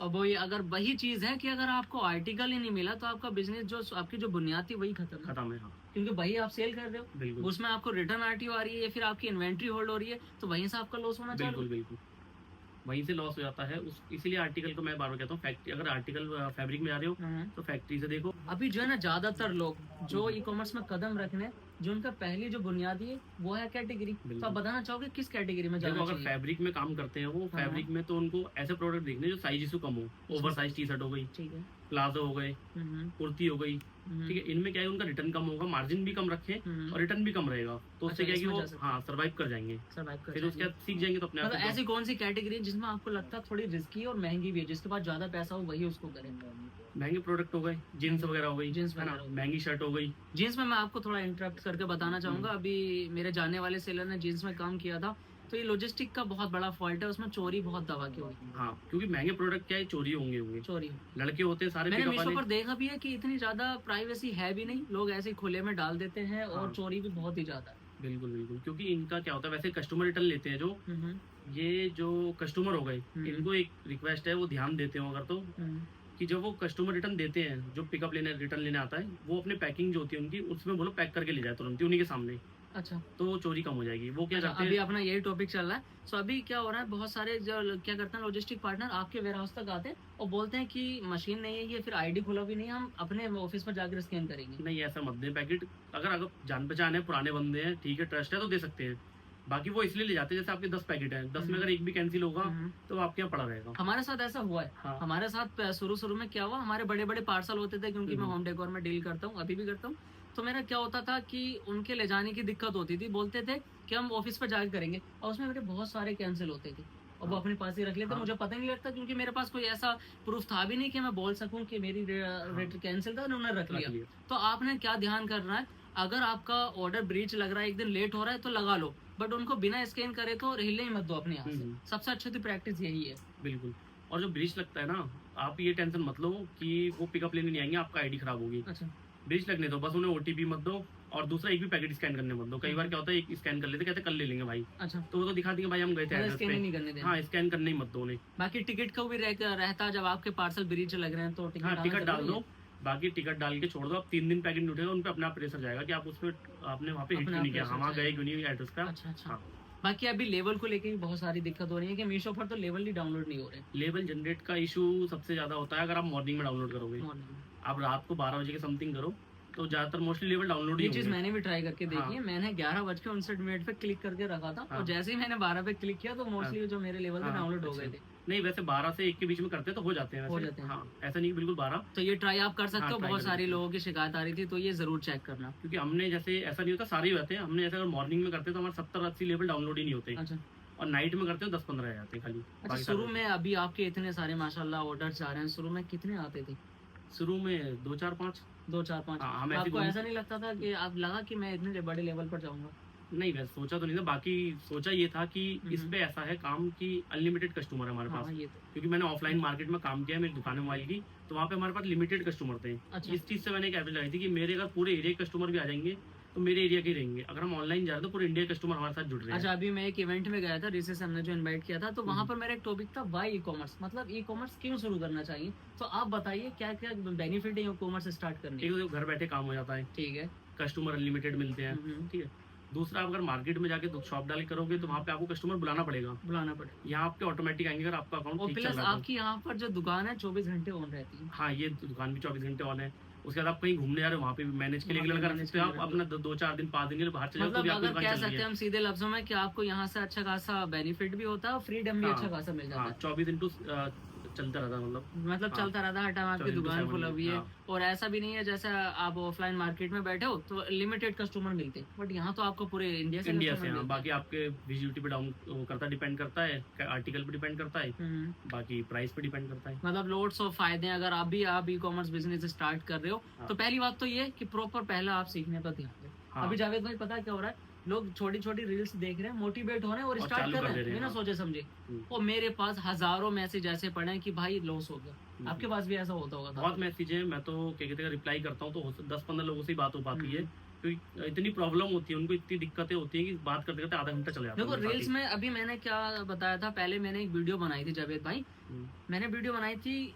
Speaker 1: और वो अगर वही चीज है कि अगर आपको आर्टिकल ही नहीं मिला तो आपका बिजनेस जो आपकी जो बुनियाद थी वही खत्म है,
Speaker 2: खत्म है। हाँ,
Speaker 1: क्योंकि वही आप सेल कर रहे हो,
Speaker 2: बिल्कुल
Speaker 1: उसमें आपको रिटर्न आरटीओ आ रही है या फिर आपकी इन्वेंट्री होल्ड हो रही है, तो वहीं से आपका लॉस होना
Speaker 2: बिल्कुल
Speaker 1: चाहिए।
Speaker 2: बिल्कुल, वहीं से लॉस हो जाता है। इसीलिए आर्टिकल को मैं बार बार कहता हूँ, फैक्ट्री, अगर आर्टिकल फैब्रिक में आ रहे हो तो फैक्ट्री से देखो।
Speaker 1: अभी जो है ना, ज्यादातर लोग जो ई कॉमर्स में कदम रखने, जो उनका पहली जो बुनियादी है वो है कैटेगरी, तो
Speaker 2: बिल्कुल।
Speaker 1: आप बताना चाहोगे किस कैटेगरी में
Speaker 2: देखो
Speaker 1: जाना
Speaker 2: अगर
Speaker 1: चाहिए?
Speaker 2: फैब्रिक में काम करते हैं वो, फैब्रिक में तो उनको ऐसे प्रोडक्ट देखने जो साइज इशू कम हो, ओवर साइज टी शर्ट हो गई,
Speaker 1: ठीक है।
Speaker 2: प्लाजो हो गए, कुर्ती हो गई, ठीक है, इनमें क्या है उनका रिटर्न कम होगा, मार्जिन भी कम रखे और रिटर्न भी कम रहेगा, तो उससे
Speaker 1: अच्छा,
Speaker 2: क्या है कि
Speaker 1: इसमें
Speaker 2: वो
Speaker 1: जा सकते
Speaker 2: हाँ सर्वाइव कर जाएंगे।
Speaker 1: सर्वाइव कर
Speaker 2: फिर उसके
Speaker 1: जाएंगे।
Speaker 2: बाद सीख जाएंगे तो अपने आप
Speaker 1: मतलब
Speaker 2: से
Speaker 1: ऐसी कौन सी कैटेगरी है जिसमें आपको लगता है थोड़ी रिस्की और महंगी भी है, जिसके पास ज्यादा पैसा हो वही उसको करें?
Speaker 2: महंगे प्रोडक्ट हो गए, जीन्स वगैरह हो गई,
Speaker 1: जीन्स
Speaker 2: है ना,
Speaker 1: वगैरह हो गई।
Speaker 2: महंगी शर्ट हो गई।
Speaker 1: जीन्स में मैं आपको थोड़ा इंटरप्ट करके बताना चाहूंगा। अभी मेरे जाने वाले सेलर ने जीन्स में काम किया था, तो ये लॉजिस्टिक का बहुत बड़ा फॉल्ट है, उसमें चोरी बहुत दबा के हुई।
Speaker 2: हाँ, क्योंकि महंगे प्रोडक्ट क्या है, चोरी होंगे।
Speaker 1: चोरी
Speaker 2: लड़के होते हैं सारे
Speaker 1: मैंने
Speaker 2: पिकअप
Speaker 1: मीशो
Speaker 2: वाले।
Speaker 1: पर देखा भी है कि इतनी ज्यादा प्राइवेसी है भी नहीं, लोग ऐसे ही खुले में डाल देते हैं और
Speaker 2: हाँ।
Speaker 1: चोरी भी बहुत ही ज्यादा है।
Speaker 2: बिल्कुल बिल्कुल, क्योंकि इनका क्या होता है, वैसे कस्टमर रिटर्न लेते हैं जो, ये जो कस्टमर हो गए, इनको एक रिक्वेस्ट है, वो ध्यान देते हो अगर तो, कि जब वो कस्टमर रिटर्न देते हैं, जो पिकअप लेने रिटर्न लेने आता है, वो अपने पैकिंग जो होती है उनकी, उसमें बोलो पैक करके ले जाए तुरंत ही उन्हीं के सामने,
Speaker 1: अच्छा।
Speaker 2: तो वो चोरी कम हो जाएगी। वो क्या
Speaker 1: अच्छा,
Speaker 2: करते
Speaker 1: अभी
Speaker 2: हैं,
Speaker 1: अपना यही टॉपिक चल रहा है। सो अभी क्या हो रहा है, बहुत सारे जो क्या करते हैं लॉजिस्टिक पार्टनर आपके वेयर हाउस तक आते हैं और बोलते हैं कि मशीन नहीं है, ये फिर आईडी खुला भी नहीं है, हम अपने ऑफिस पर जाकर स्कैन करेंगे।
Speaker 2: नहीं ऐसा मत दें पैकेट। अगर जान पहचान है, पुराने बंदे हैं, ठीक है, ट्रस्ट है तो दे सकते हैं। बाकी वो इसलिए ले जाते हैं, जैसे आपके 10 पैकेट हैं, 10 में अगर एक भी कैंसिल होगा तो आपके यहाँ पड़ा रहेगा।
Speaker 1: हमारे साथ ऐसा हुआ है।
Speaker 2: हाँ।
Speaker 1: हमारे साथ शुरू में क्या हुआ, हमारे बड़े बड़े पार्सल होते थे, क्योंकि मैं होम डेकोर में डील करता हूँ, अभी भी करता हूँ। तो मेरा क्या होता था कि उनके ले जाने की दिक्कत होती थी, बोलते थे कि हम ऑफिस पर जाकर करेंगे, और उसमें मेरे बहुत सारे कैंसिल होते थे और वो
Speaker 2: हाँ।
Speaker 1: अपने पास ही रख लेते हैं।
Speaker 2: हाँ।
Speaker 1: मुझे पता नहीं लगता क्योंकि मेरे पास कोई ऐसा प्रूफ था भी नहीं कि मैं बोल सकूं कि मेरी रेट कैंसिल था, उन्होंने रख लिया। तो आपने क्या ध्यान करना है, अगर आपका ऑर्डर ब्रीच लग रहा है, एक दिन लेट हो रहा है तो लगा लो, बट उनको बिना स्कैन करे तो हिलने ही मत दो अपने यहाँ से। सबसे अच्छी तो प्रैक्टिस यही है।
Speaker 2: बिल्कुल। और जो ब्रीच लगता है ना, आप ये टेंशन मत लो कि वो पिकअप लेने नहीं आएंगे, आपका आईडी खराब होगी।
Speaker 1: अच्छा।
Speaker 2: ब्रीच लगने दो, बस उन्हें ओटीपी मत दो, और दूसरा एक भी पैकेट स्कैन करने मत दो। कई बार क्या होता है, एक स्कैन कर लेते, कहते कल ले लेंगे भाई,
Speaker 1: अच्छा।
Speaker 2: तो वो तो दिखा देंगे भाई हम गए थे एड्रेस
Speaker 1: स्कैन
Speaker 2: पे।
Speaker 1: नहीं करने देना।
Speaker 2: हाँ, स्कैन करने ही मत दो उन्हें।
Speaker 1: बाकी टिकट का भी रहता है, जब आपके पार्सल ब्रीच लग रहे हैं तो
Speaker 2: हाँ, टिकट डाल दो, बाकी टिकट डाल के छोड़ दो। आप 3 दिन पैकेट नहीं उठेगा, उन पे अपना प्रेशर जाएगा कि आप उस पर आपने वहाँ पे हिट क्यों नहीं किया, हम वहाँ गए क्यों नहीं एड्रेस पे।
Speaker 1: अच्छा अच्छा।
Speaker 2: हाँ।
Speaker 1: बाकी अभी लेवल को लेके भी बहुत सारी दिक्कत हो रही है कि मीशो पर तो लेवल ही डाउनलोड नहीं हो रहे।
Speaker 2: लेवल जनरेट का इशू सबसे ज्यादा होता है अगर आप मॉर्निंग में डाउनलोड करोगे। आप रात को 12 बजे के समथिंग करो तो ज्यादातर मोस्टली लेवल डाउनलोड ही
Speaker 1: ये चीज
Speaker 2: होंगे।
Speaker 1: मैंने भी ट्राई करके देखी है।
Speaker 2: हाँ।
Speaker 1: मैंने 11:59 पे क्लिक करके रखा था
Speaker 2: हाँ।
Speaker 1: और जैसे ही मैंने 12 पे क्लिक किया तो मोस्टली जो मेरे लेवल पे
Speaker 2: हाँ,
Speaker 1: डाउनलोड हो
Speaker 2: अच्छा।
Speaker 1: गए थे।
Speaker 2: नहीं, वैसे 12 से 1 के बीच में करते तो हो जाते हैं,
Speaker 1: हो
Speaker 2: वैसे।
Speaker 1: जाते हैं।
Speaker 2: हाँ, ऐसा नहीं कि बिल्कुल 12।
Speaker 1: तो ये ट्राई आप कर सकते
Speaker 2: हाँ,
Speaker 1: हो।
Speaker 2: try
Speaker 1: बहुत
Speaker 2: कर
Speaker 1: सारी
Speaker 2: सकते हो।
Speaker 1: लोगों की शिकायत आ रही थी, तो ये जरूर चेक करना।
Speaker 2: क्योंकि हमने जैसे ऐसा नहीं होता सारे ही होते हैं, हमने ऐसा अगर मॉर्निंग में करते तो हमारे 70-80 लेवल डाउनलोड ही नहीं होते,
Speaker 1: अच्छा।
Speaker 2: और नाइट में करते हो 10-15 आ जाते हैं खाली।
Speaker 1: अच्छा,
Speaker 2: बाकी
Speaker 1: शुरू
Speaker 2: सारे-
Speaker 1: में अभी आपके इतने सारे माशाल्लाह ऑर्डर्स आ रहे हैं, शुरू में कितने आते थे?
Speaker 2: शुरू में 2-4-5।
Speaker 1: 2-4-5।
Speaker 2: हाँ, हम ऐसे
Speaker 1: आपको
Speaker 2: घूम-
Speaker 1: ऐसा नहीं लगता था कि आप लगा कि मैं इतने बड़े लेवल पर जाऊंगा?
Speaker 2: नहीं, वैसे सोचा तो नहीं था। बाकी सोचा ये था कि इस पे ऐसा है काम कि अनलिमिटेड कस्टमर है हमारे
Speaker 1: हाँ,
Speaker 2: पास।
Speaker 1: ये तो।
Speaker 2: क्योंकि मैंने ऑफलाइन मार्केट में काम किया है, मेरी दुकान है मोबाइल की, तो वहाँ पे हमारे पास लिमिटेड कस्टमर थे।
Speaker 1: अच्छा।
Speaker 2: इस चीज़ से मैंने एक एवरेज लगाई थी कि मेरे अगर पूरे एरिया के कस्टमर भी आ जाएंगे तो मेरे एरिया के ही रहेंगे। अगर हम ऑनलाइन जा रहे हैं तो पूरे इंडिया के कस्टमर हमारे साथ जुड़ रहे हैं।
Speaker 1: अच्छा, अभी मैं एक इवेंट में गया था, रिसेस हमने जो इनवाइट किया था, तो वहाँ पर मेरा एक टॉपिक था वाई ई कॉमर्स, मतलब ई कॉमर्स क्यों शुरू करना चाहिए। तो आप बताइए क्या क्या बेनिफिट है ई कॉमर्स स्टार्ट करने के?
Speaker 2: एक तो घर बैठे काम हो जाता है,
Speaker 1: ठीक है।
Speaker 2: कस्टमर अनलिमिटेड मिलते हैं, ठीक है। दूसरा, आप अगर मार्केट में जाके शॉप डाल के करोगे तो वहाँ पे आपको कस्टमर बुलाना पड़ेगा।
Speaker 1: बुलाना पड़ेगा।
Speaker 2: यहाँ आपके ऑटोमेटिक आएंगे अगर आपका अकाउंट
Speaker 1: और
Speaker 2: ठीक चल
Speaker 1: प्लस
Speaker 2: रहा है तो।
Speaker 1: आपकी यहाँ पर जो दुकान है 24 घंटे ऑन रहती है।
Speaker 2: हाँ, ये दुकान भी 24 घंटे ऑन है। उसके बाद आप कहीं घूमने जा रहे हो, वहाँ पे भी मैनेज के लिए लगा सकते हो आप अपना 2-4 दिन 5 दिन के लिए बाहर चले जाओ तो भी
Speaker 1: मतलब
Speaker 2: आपकी
Speaker 1: अगर
Speaker 2: दुकान
Speaker 1: कह
Speaker 2: चल रही
Speaker 1: सकते हैं
Speaker 2: है।
Speaker 1: हम सीधे लफ्जों में कि आपको यहाँ से अच्छा खासा बेनिफिट भी होता है और फ्रीडम भी
Speaker 2: हाँ।
Speaker 1: अच्छा खासा मिल जाता
Speaker 2: हाँ,
Speaker 1: है।
Speaker 2: 24 इंटू चलता रहता है, मतलब हाँ।
Speaker 1: चलता रहता है, हर टाइम आपकी
Speaker 2: 24
Speaker 1: दुकान
Speaker 2: 7
Speaker 1: खुला हुई है।
Speaker 2: हाँ।
Speaker 1: और ऐसा भी नहीं है जैसे आप ऑफलाइन मार्केट में बैठे हो तो लिमिटेड कस्टमर मिलते हैं, बट यहाँ तो आपको पूरे इंडिया से
Speaker 2: इंडिया
Speaker 1: customer
Speaker 2: से। हाँ,
Speaker 1: मिलते हैं।
Speaker 2: बाकी आपके विजिबिलिटी पे डाउन करता डिपेंड करता है, आर्टिकल पे डिपेंड करता है, बाकी प्राइस पे डिपेंड करता है।
Speaker 1: मतलब लोड्स ऑफ फायदे हैं। अगर आप ई कॉमर्स बिजनेस स्टार्ट कर रहे हो
Speaker 2: हाँ।
Speaker 1: तो पहली बात तो ये कि प्रॉपर पहला आप सीखने पर ध्यान दें।
Speaker 2: हाँ।
Speaker 1: अभी जावेद भाई पता क्या हो रहा है, लोग छोटी छोटी रील्स देख रहे हैं, मोटिवेट हो रहे हैं और
Speaker 2: और
Speaker 1: स्टार्ट
Speaker 2: चालू
Speaker 1: कर
Speaker 2: कर
Speaker 1: रहे
Speaker 2: दे
Speaker 1: हैं
Speaker 2: रहे हैं,
Speaker 1: बिना
Speaker 2: हाँ।
Speaker 1: सोचे समझे। और मेरे पास हजारों मैसेज ऐसे पड़े हैं कि भाई लॉस हो गया। आपके पास भी ऐसा होता होगा?
Speaker 2: बहुत मैसेज है, मैं तो क्या कहते हैं रिप्लाई करता हूँ तो 10-15 लोगों से ही बात हो पाती है, क्योंकि इतनी प्रॉब्लम होती है उनको, इतनी दिक्कतें होती है कि बात करते करते आधा घंटा चले जाता है।
Speaker 1: देखो रील्स में अभी मैंने क्या बताया था, पहले मैंने एक वीडियो बनाई थी जावेद भाई, मैंने वीडियो बनाई थी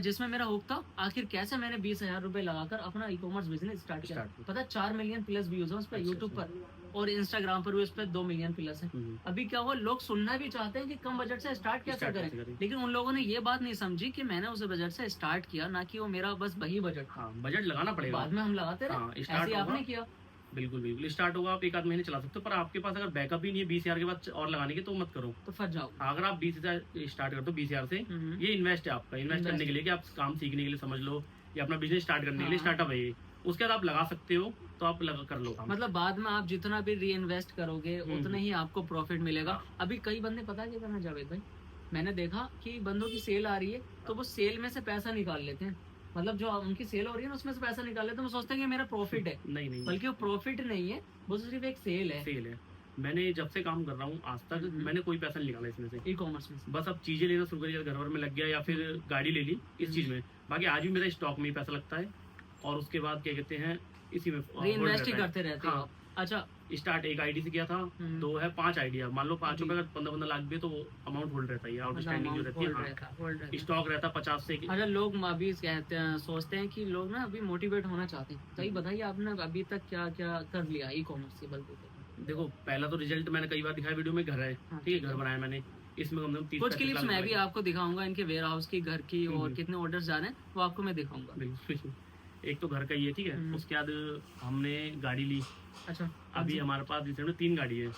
Speaker 1: जिसमें मेरा हुक था आखिर कैसे मैंने 20,000 रुपए लगाकर अपना ई कॉमर्स बिजनेस स्टार्ट किया। पता 4 मिलियन प्लस व्यूज है उस पर यूट्यूब पर, और इंस्टाग्राम पर भी उस पर 2 मिलियन प्लस है। अभी क्या हुआ, लोग सुनना भी चाहते हैं कि कम बजट से स्टार्ट कैसे करें, लेकिन उन लोगों ने ये बात नहीं समझी कि मैंने उस बजट से स्टार्ट किया, ना कि वो मेरा बस वही बजट था।
Speaker 2: हाँ, बजट लगाना पड़ेगा,
Speaker 1: बाद में हम लगाते रहे, ऐसे आपने किया।
Speaker 2: बिल्कुल बिल्कुल, स्टार्ट होगा, आप 1-8 महीने चला सकते हो, पर आपके पास अगर बैकअप ही नहीं है 20,000 के बाद और लगाने के तो मत करो,
Speaker 1: तो फंस जाओ।
Speaker 2: अगर आप 20,000 स्टार्ट करते हो 20,000 से, ये इन्वेस्ट है आपका, इन्वेस्ट करने के लिए कि आप काम सीखने के लिए समझ लो, या अपना बिजनेस स्टार्ट करने के लिए स्टार्टअप है ये, उसके बाद आप लगा सकते हो तो आप लगा कर लो काम।
Speaker 1: मतलब बाद में आप जितना भी री इन्वेस्ट करोगे उतना ही आपको प्रॉफिट मिलेगा। अभी कई बंदे पता है क्या करना जावेद भाई, मैंने देखा कि बंदों की सेल आ रही है तो वो सेल में से पैसा निकाल लेते हैं, मतलब जो उनकी सेल हो रही है ना उसमें से पैसा निकाल लेते हैं, वो सोचते हैं कि मेरा प्रॉफिट है।
Speaker 2: नहीं,
Speaker 1: बल्कि वो प्रॉफिट नहीं है, वो सिर्फ एक सेल है।
Speaker 2: सेल है। मैंने जब से काम कर रहा हूँ आज तक मैंने कोई पैसा नहीं निकाला इसमें से,
Speaker 1: ई कॉमर्स में से।
Speaker 2: बस अब चीजें लेना शुरू करी, घर भर में लग गया या फिर गाड़ी ले ली इस चीज में, बाकी आज भी मेरा स्टॉक में ही पैसा लगता है, और उसके बाद क्या कहते हैं इसी में
Speaker 1: री इन्वेस्ट ही करते रहते हो। अच्छा,
Speaker 2: स्टार्ट एक आईडी से किया था, 2 है 5 आइडिया, मान लो 5 रुपए का 15-15 लाख भी है तो वो अमाउंट होल्ड रहता है, आउटस्टैंडिंग जो रहती है, स्टॉक रहता है 50 से।
Speaker 1: अच्छा, लोग अभी कहते हैं, सोचते हैं कि लोग ना अभी मोटिवेट होना चाहते हैं, तो ये बताइए आपने अभी तक क्या क्या कर लिया ई कॉमर्स के बल पे?
Speaker 2: देखो, पहला तो रिजल्ट मैंने कई बार दिखाया वीडियो में, घर है, ठीक है, घर बनाया मैंने, इसमें कम से कम 30
Speaker 1: कुछ क्लिप्स मैं भी आपको दिखाऊंगा इनके वेयर हाउस की, घर की, और कितने ऑर्डर्स जा रहे हैं वो आपको मैं दिखाऊंगा।
Speaker 2: एक तो घर का ही है, ठीक है, उसके बाद हमने गाड़ी ली।
Speaker 1: अच्छा,
Speaker 2: अभी हमारे पास रिसेंट में 3 गाड़ी है,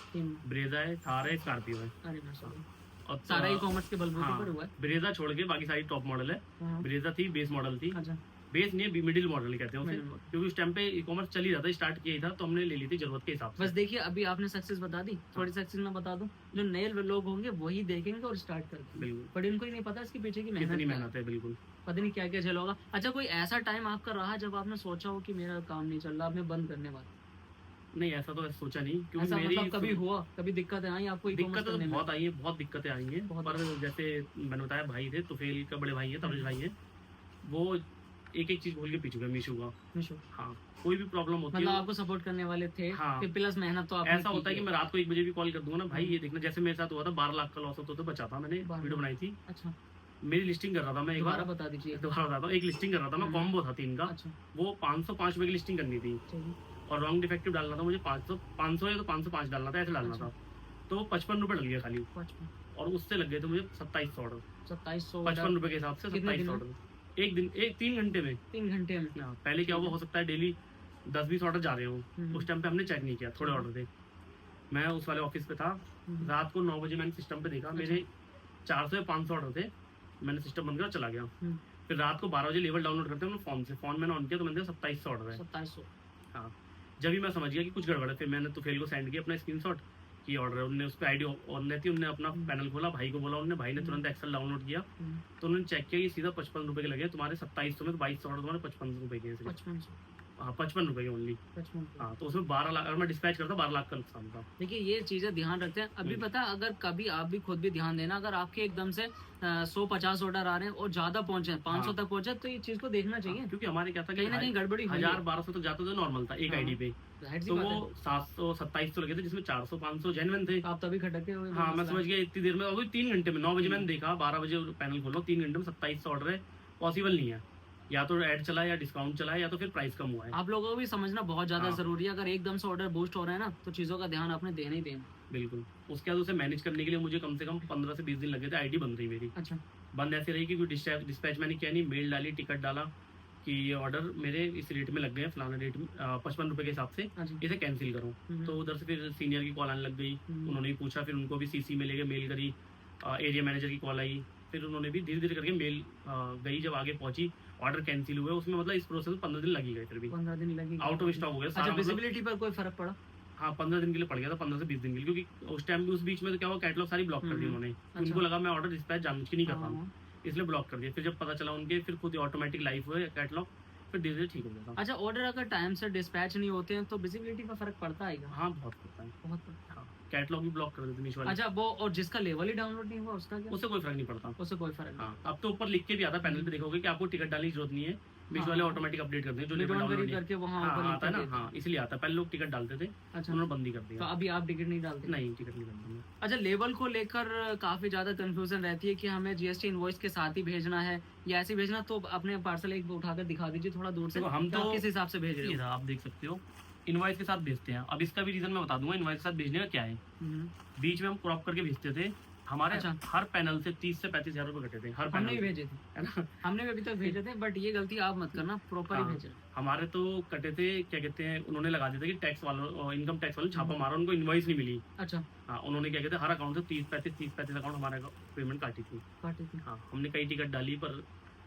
Speaker 2: ब्रेजा है, थार है, स्कॉर्पियो है,
Speaker 1: अरे माशाल्लाह,
Speaker 2: और
Speaker 1: सारा ई कॉमर्स के बलबूते पर हुआ है।
Speaker 2: ब्रेजा छोड़ के बाकी सारी टॉप मॉडल है। ब्रेजा थी, बेस मॉडल थी,
Speaker 1: अच्छा,
Speaker 2: बेस नहीं है, मिडिल मॉडल कहते हैं उसे,
Speaker 1: Middle model।
Speaker 2: क्योंकि उस टाइम पे ई कॉमर्स चल ही रहा था, स्टार्ट किया ही था, तो हमने ले ली थी जरूरत के हिसाब से।
Speaker 1: बस देखिए अभी आपने सक्सेस बता दी, थोड़ी सक्सेस मैं बता दूं, जो नए लोग होंगे वही देखेंगे और स्टार्ट कर देंगे,
Speaker 2: बिल्कुल,
Speaker 1: बट इनको ही नहीं पता इसके पीछे की मेहनत
Speaker 2: कितनी
Speaker 1: क्या है।
Speaker 2: मेहनत है, बिल्कुल।
Speaker 1: पता नहीं क्या क्या चला होगा। अच्छा कोई ऐसा टाइम आपका रहा जब आपने सोचा हो कि मेरा काम नहीं चल रहा, अब मैं बंद करने वाला?
Speaker 2: नहीं, ऐसा तो सोचा नहीं, क्योंकि
Speaker 1: ऐसा
Speaker 2: मेरी
Speaker 1: मतलब कभी हुआ, कभी दिक्कतें आई आपको ई-कॉमर्स
Speaker 2: दिक्कतें तो
Speaker 1: करने में?
Speaker 2: बहुत आई है, बहुत दिक्कतें आई हैं,
Speaker 1: बहुत
Speaker 2: पर जैसे मैंने बताया भाई थे, तुफेल का बड़े भाई है, तबरेज भाई है, वो एक एक चीज बोल के पीछे गए मीशो का।
Speaker 1: मीशो,
Speaker 2: हाँ, कोई भी प्रॉब्लम होती
Speaker 1: मतलब
Speaker 2: है,
Speaker 1: आपको सपोर्ट करने वाले थे,
Speaker 2: हाँ।
Speaker 1: फिर प्लस मेहनत तो आपने
Speaker 2: ऐसा होता है कि मैं रात को 1 बजे भी कॉल कर दूंगा ना, भाई ये देखना, जैसे मेरे साथ हुआ था 12 लाख का लॉस होता तो बचा था, मैंने
Speaker 1: 12
Speaker 2: वीडियो बनाई थी,
Speaker 1: अच्छा
Speaker 2: मेरी लिस्टिंग कर रहा था मैं एक
Speaker 1: दोबारा
Speaker 2: बार,
Speaker 1: बता दीजिए।
Speaker 2: दोबारा बताता हूँ, एक लिस्टिंग कर रहा था मैं, कॉम्बो था 3 का,
Speaker 1: अच्छा
Speaker 2: वो 505 रुपए की लिस्टिंग करनी थी,
Speaker 1: चलिए,
Speaker 2: और रॉन्ग डिफेक्टिव डालना था मुझे 500 या तो 505 डालना था, ऐसे डालना
Speaker 1: अच्छा।
Speaker 2: था, तो 55 रुपए डल गया खाली,
Speaker 1: 55
Speaker 2: और उससे लग गए थे मुझे 2700 ऑर्डर,
Speaker 1: 2700
Speaker 2: 55 रुपए के हिसाब से
Speaker 1: कितने
Speaker 2: 2700
Speaker 1: दिन
Speaker 2: ऑर्डर एक दिन, 3 घंटे में।
Speaker 1: 3 घंटे में?
Speaker 2: हाँ, पहले क्या हुआ, हो सकता है डेली 10-20 ऑर्डर जा रहे हो, उस टाइम पे हमने चेक नहीं किया, थोड़े ऑर्डर थे, मैं उस वाले ऑफिस पे था, रात को 9 बजे मैंने सिस्टम पे देखा, मेरे 400 या 500 ऑर्डर थे, मैंने सिस्टम बंद करा, चला गया, फिर रात को 12 बजे लेवल डाउनलोड करते हैं फोन से, फोन मैंने ऑन किया तो मैंने 2700 ऑर्डर है।
Speaker 1: 2700
Speaker 2: हाँ, जब भी मैं समझ गया कि कुछ गड़बड़ है, फिर मैंने तुफेल को सेंड किया अपना स्क्रीनशॉट की ऑर्डर है, उन्होंने उस पर आईडी ऑन रहती, उन्होंने अपना पैनल खोला, भाई को बोला, उन्होंने, भाई ने तुरंत एक्सेल डाउनलोड किया, तो उन्होंने चेक किया कि सीधा 55 रुपए के लगे तुम्हारे, 2700 में 2200 ऑर्डर तुम्हारे 55 रुपए के हैं सिर्फ।
Speaker 1: 5500
Speaker 2: हाँ, 55 रुपए के ओनली।
Speaker 1: 55।
Speaker 2: हाँ, तो उसमें 12 लाख, अगर मैं डिस्पैच करता 12 लाख का नुकसान था।
Speaker 1: देखिए ये चीजें ध्यान रखते हैं। अभी पता है, अगर कभी आप भी खुद भी ध्यान देना, अगर आपके एकदम से 150 ऑर्डर आ रहे हैं और ज्यादा पहुंचे 500 तक पहुंचे, तो ये चीज को देखना चाहिए,
Speaker 2: क्योंकि हमारे क्या था,
Speaker 1: कहीं ना कहीं गड़बड़ी हुई है।
Speaker 2: 1000-1200 तक जाते थे नॉर्मल था एक
Speaker 1: हाँ,
Speaker 2: आईडी पे,
Speaker 1: जाहिर सी
Speaker 2: तो
Speaker 1: बात
Speaker 2: वो
Speaker 1: है।
Speaker 2: 700-2700 लगे थे, जिसमें 400-500 जेन्युइन थे।
Speaker 1: आप तभी खटके हुए।
Speaker 2: हाँ, मैं समझ गया इतनी देर में, अभी 3 घंटे में, 9 बजे मैंने देखा, 12 बजे पैनल खोलो, 3 घंटे में 2700 ऑर्डर है, पॉसिबल नहीं है, या तो ऐड चला है, या डिस्काउंट चला है, या तो फिर प्राइस कम हुआ है।
Speaker 1: आप लोगों को भी समझना बहुत ज्यादा
Speaker 2: हाँ।
Speaker 1: जरूरी है, अगर एकदम से ऑर्डर बूस्ट हो रहे हैं ना, तो चीजों का ध्यान आपने देना ही देना।
Speaker 2: बिल्कुल, उसके बाद उसे मैनेज करने के लिए मुझे कम से कम 15 से 20 दिन लगे थे, आईडी बंद रही मेरी।
Speaker 1: अच्छा,
Speaker 2: बंद ऐसे रही कि कोई डिस्पैच मैंने किया नहीं, मेल डाली, टिकट डाला कि ये ऑर्डर मेरे इस रेट में लग गए, फलाना रेट में 55 रुपए के हिसाब से,
Speaker 1: अच्छा।
Speaker 2: इसे कैंसिल करो। तो उधर से फिर सीनियर की कॉल आने लग गई, उन्होंने भी पूछा, फिर उनको भी सीसी में लेके मेल करी, एरिया मैनेजर की कॉल आई, फिर उन्होंने भी धीरे धीरे करके मेल गई, जब आगे पहुंची ऑर्डर कैंसिल हुए, उसमें मतलब इस प्रोसेस में 15 दिन लगी गए, फिर भी
Speaker 1: 15 दिन लगे,
Speaker 2: आउट ऑफ स्टॉक हो गया
Speaker 1: अच्छा,
Speaker 2: सारा, मतलब
Speaker 1: विजिबिलिटी पर कोई फर्क पड़ा?
Speaker 2: हाँ 15 दिन के लिए पड़ गया था, 15 से 20 दिन के लिए, क्योंकि उस टाइम उस बीच में तो क्या हुआ, कैटलॉग सारी ब्लॉक कर दी उन्होंने, उनको लगा मैं ऑर्डर डिस्पैच जानबूझ के नहीं कर रहा हूँ, इसलिए ब्लॉक कर दिया। फिर जब पता चला उनके, फिर खुद ऑटोमेटिक लाइव हुए कैटलॉग, फिर धीरे धीरे ठीक हो गया था।
Speaker 1: अच्छा, ऑर्डर अगर टाइम से डिस्पैच नहीं होते हैं तो विजिबिलिटी पर फर्क पड़ता है?
Speaker 2: हाँ, बहुत पड़ता है,
Speaker 1: बहुत पड़ता
Speaker 2: हाँ, कैटलॉग भी ब्लॉक कर देते मीशो वाले।
Speaker 1: अच्छा, वो और जिसका लेवल ही डाउनलोड नहीं हुआ उसका क्या?
Speaker 2: उससे कोई फर्क नहीं पड़ता।
Speaker 1: उससे कोई फर्क नहीं।
Speaker 2: हाँ, अब तो ऊपर लिख के भी आता है, पैनल पे देखोगे कि आपको टिकट डालने की जरूरत नहीं है, मीशो वाले ऑटोमेटिक अपडेट करते हैं, जो लेवल डाउनलोड
Speaker 1: करके वहाँ
Speaker 2: हाँ
Speaker 1: ऊपर
Speaker 2: आता है ना,
Speaker 1: लिख के
Speaker 2: हाँ इसलिए आता है, पहले लोग टिकट डालते थे,
Speaker 1: अच्छा,
Speaker 2: उन्होंने बंद ही कर
Speaker 1: तो
Speaker 2: दिया।
Speaker 1: अभी आप टिकट नहीं डालते?
Speaker 2: नहीं, टिकट नहीं डालते।
Speaker 1: अच्छा, लेवल को लेकर काफी ज्यादा कंफ्यूजन रहती है कि हमें जीएसटी इनवॉइस के साथ ही भेजना है या ऐसे भेजना, तो अपने पार्सल एक उठाकर दिखा दीजिए थोड़ा दूर से,
Speaker 2: देखो, हम
Speaker 1: कि आप
Speaker 2: तो
Speaker 1: किस हिसाब से भेज रहे
Speaker 2: ये
Speaker 1: हो?
Speaker 2: रहा, आप देख सकते हो, इनवॉइस के साथ भेजते हैं। अब इसका भी रीजन मैं बता दूंगा, इनवॉइस के साथ भेजने का क्या है। बीच में हम क्रॉप करके भेजते थे, हमारे
Speaker 1: अच्छा।
Speaker 2: हर पैनल से 30 से 35 हजार रुपए कटे थे, हर
Speaker 1: हमने
Speaker 2: पैनल
Speaker 1: भी
Speaker 2: से,
Speaker 1: भेजे थे,
Speaker 2: है ना।
Speaker 1: हमने भी अभी तक भेजे थे, बट ये गलती आप मत करना, प्रॉपर ही
Speaker 2: हाँ।
Speaker 1: भेजना।
Speaker 2: हमारे तो कटे थे, क्या कहते हैं, उन्होंने लगा दिया था कि टैक्स वालों, इनकम टैक्स वालों ने छापा मारा, उनको इनवॉइस नहीं मिली।
Speaker 1: अच्छा,
Speaker 2: हाँ, उन्होंने क्या कहते हैं, हर अकाउंट से 30-35 अकाउंट हमारे पेमेंट काटी थी।
Speaker 1: काटी थी।
Speaker 2: हाँ, हमने कई टिकट डाली पर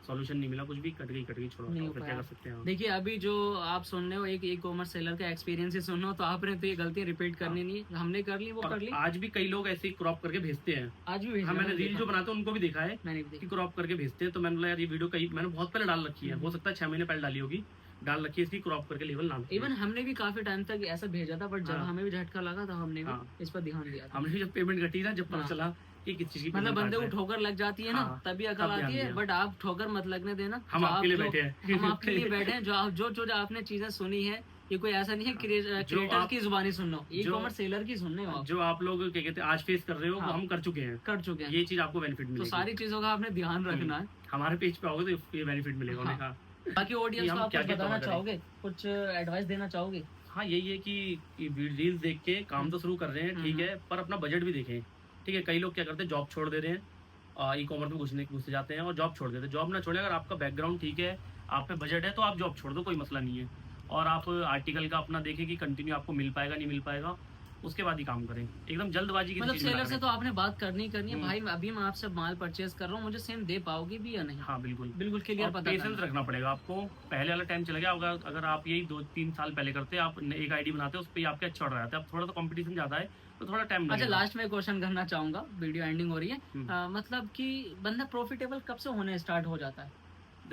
Speaker 2: सॉल्यूशन नहीं मिला, कुछ भी कट गई, छोड़ो,
Speaker 1: नहीं हो
Speaker 2: फिर क्या
Speaker 1: पाया।
Speaker 2: कर सकते हैं।
Speaker 1: देखिए, अभी जो आप सुन रहे हो एक ई कॉमर्स सेलर का एक्सपीरियंस ही सुन रहे हो, तो आपने तो ये गलतियां रिपीट करनी नहीं, हमने कर ली वो
Speaker 2: और
Speaker 1: कर ली।
Speaker 2: आज भी कई लोग ऐसे क्रॉप करके भेजते हैं।
Speaker 1: आज भी भेजा,
Speaker 2: हाँ, मैंने रील जो बनाते हैं उनको भी देखा है
Speaker 1: मैंने भी
Speaker 2: कि
Speaker 1: देखा।
Speaker 2: क्रॉप करके भेजते हैं, तो मैंने बोला यार ये वीडियो कई मैंने बहुत पहले डाल रखी है, हो सकता है 6 महीने पहले डाली होगी, डाल रखी है इसकी, क्रॉप करके लेवल नाम।
Speaker 1: इवन हमने भी काफी टाइम तक ऐसा भेजा था, बट जब
Speaker 2: हाँ।
Speaker 1: हमें भी झटका लगा था, हमने भी
Speaker 2: हाँ।
Speaker 1: इस पर ध्यान दिया था।
Speaker 2: हमने भी जब पेमेंट कटी ना, जब पता
Speaker 1: हाँ।
Speaker 2: चला कि किस चीज की
Speaker 1: मतलब
Speaker 2: payment
Speaker 1: बंदे
Speaker 2: काट
Speaker 1: को
Speaker 2: रहे हैं।
Speaker 1: ठोकर लग जाती है ना,
Speaker 2: हाँ,
Speaker 1: तभी अकल
Speaker 2: तब ध्यान
Speaker 1: आती है,
Speaker 2: दिया।
Speaker 1: बट आप ठोकर मत लगने देना।
Speaker 2: हम
Speaker 1: जो
Speaker 2: आपके लिए
Speaker 1: जो-
Speaker 2: बैठे हैं।
Speaker 1: हम आपके लिए बैठे हैं, जो आपने चीजें सुनी है, ये कोई ऐसा नहीं है क्रिएटर
Speaker 2: आप-
Speaker 1: की जुबानी सुन लो, ई
Speaker 2: जो-
Speaker 1: कॉमर्स सेलर की सुनने हो आप,
Speaker 2: जो आप लोग क्या कहते हैं आज फेस कर रहे हो,
Speaker 1: हाँ।
Speaker 2: वो हम कर चुके हैं,
Speaker 1: कर चुके हैं।
Speaker 2: ये चीज आपको बेनिफिट
Speaker 1: तो
Speaker 2: मिलेगी।
Speaker 1: सारी चीजों का आपने ध्यान रखना है।
Speaker 2: हमारे पेज पे आओगे तो ये बेनिफिट मिलेगा।
Speaker 1: हाँ।
Speaker 2: उन्होंने कहा
Speaker 1: बाकी ऑडियंस
Speaker 2: कि
Speaker 1: को
Speaker 2: हम
Speaker 1: आप कुछ
Speaker 2: क्या-क्या
Speaker 1: बताना
Speaker 2: कवर करें।
Speaker 1: चाहोगे, कुछ एडवाइस देना चाहोगे?
Speaker 2: हाँ, यही है कि रील्स देख के काम तो शुरू कर रहे हैं, ठीक है, पर अपना बजट भी देखें। ठीक है, कई लोग क्या करते हैं, जॉब छोड़ दे रहे हैं, ई कॉमर्स में घुस जाते हैं और जॉब छोड़ देते हैं। जॉब ना छोड़े, अगर आपका बैकग्राउंड ठीक है, आप पे बजट है, तो आप जॉब छोड़ दो, कोई मसला नहीं है। और आप आर्टिकल का अपना देखें कि कंटिन्यू आपको मिल पाएगा नहीं मिल पाएगा, उसके बाद ही काम करें, एकदम जल्दबाजी की
Speaker 1: मतलब
Speaker 2: चीज़ में ना
Speaker 1: सेलर से
Speaker 2: करें।
Speaker 1: तो आपने बात करनी है
Speaker 2: हम्म।
Speaker 1: भाई अभी मैं आपसे माल परचेज कर रहा हूँ, मुझे सेम दे पाओगे भी या नहीं?
Speaker 2: हाँ बिल्कुल।
Speaker 1: बिल्कुल क्लियर
Speaker 2: और
Speaker 1: पता
Speaker 2: पेशेंस
Speaker 1: करना है।
Speaker 2: रखना पड़ेगा आपको। पहले वाला टाइम चला गया होगा, अगर आप यही 2-3 साल पहले करते, आप एक आईडी बनाते, उस पर आपके अच्छा हो रहा था। अब थोड़ा सा कंपटीशन ज़्यादा है, तो थोड़ा टाइम
Speaker 1: अच्छा
Speaker 2: लगेगा।
Speaker 1: लास्ट में क्वेश्चन करना चाहूंगा, वीडियो एंडिंग हो रही है।
Speaker 2: हम्म।
Speaker 1: मतलब कि बंदा प्रॉफिटेबल कब से होने स्टार्ट हो जाता है?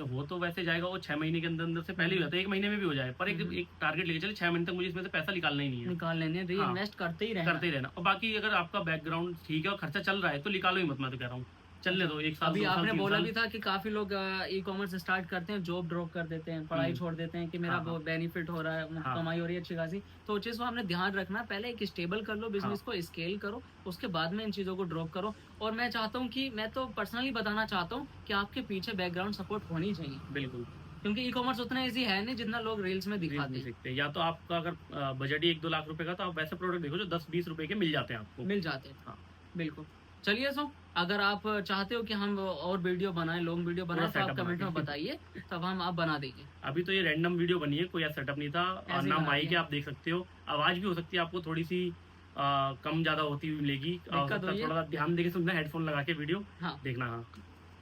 Speaker 2: वो तो वैसे जाएगा, वो 6 महीने के अंदर अंदर से पहले ही हो जाता है, 1 महीने में भी हो जाए, पर एक
Speaker 1: हम्म।
Speaker 2: एक टारगेट लेके चले 6 महीने तक मुझे इसमें से पैसा निकालना ही नहीं है।
Speaker 1: निकाल लेने, री
Speaker 2: हाँ,
Speaker 1: इन्वेस्ट करते ही रहना।
Speaker 2: करते ही रहना। और बाकी अगर आपका बैकग्राउंड ठीक है और खर्चा चल रहा है तो निकालो ही मत, मैं तो कह रहा हूँ चलने दो, 1 साल
Speaker 1: अभी
Speaker 2: 2 साल
Speaker 1: आपने
Speaker 2: 3
Speaker 1: बोला
Speaker 2: साल।
Speaker 1: भी था कि काफी लोग ई कॉमर्स स्टार्ट करते हैं, जॉब ड्रॉप कर देते हैं, पढ़ाई
Speaker 2: हम्म।
Speaker 1: छोड़ देते हैं कि मेरा
Speaker 2: हाँ, हाँ।
Speaker 1: बेनिफिट हो रहा है,
Speaker 2: हाँ।
Speaker 1: कमाई हो रही है अच्छी खासी। तो उस चीज को हमने ध्यान रखना है, पहले एक स्टेबल कर लो बिजनेस
Speaker 2: हाँ।
Speaker 1: को, स्केल करो, उसके बाद में इन चीजों को ड्रॉप करो। और मैं चाहता हूँ कि मैं तो पर्सनली बताना चाहता हूँ कि आपके पीछे बैकग्राउंड सपोर्ट होनी चाहिए,
Speaker 2: बिल्कुल।
Speaker 1: क्योंकि ई कॉमर्स उतना ईजी है नहीं जितना लोग रील्स में
Speaker 2: रील्स
Speaker 1: दिखाते
Speaker 2: नहीं
Speaker 1: हैं।
Speaker 2: सीखते, या तो आपका अगर बजट ही 1-2 लाख रुपए का, तो आप वैसे प्रोडक्ट देखो जो 10-20 रुपए के मिल जाते हैं आपको।
Speaker 1: मिल जाते हैं।
Speaker 2: हाँ।
Speaker 1: बिल्कुल। चलिए सो, अगर आप चाहते हो कि हम और वीडियो बनाएं, लॉन्ग वीडियो बनाएं, तो आप
Speaker 2: setup
Speaker 1: कमेंट
Speaker 2: बना
Speaker 1: में
Speaker 2: के।
Speaker 1: बताइए, तब हम आप बना देंगे।
Speaker 2: अभी तो ये रैंडम वीडियो बनी है, कोई सेटअप नहीं था, और
Speaker 1: ऐसे ही
Speaker 2: ना
Speaker 1: बना
Speaker 2: माइक है,
Speaker 1: दिया।
Speaker 2: आप देख सकते हो। आवाज भी हो सकती है आपको थोड़ी सी कम ज्यादा होती हुई मिलेगी, हो
Speaker 1: दिक्कत
Speaker 2: सकता है
Speaker 1: हुई है?
Speaker 2: थोड़ा सा ध्यान देके सुनना, हेडफोन लगा के वीडियो
Speaker 1: हाँ।
Speaker 2: देखना। हाँ,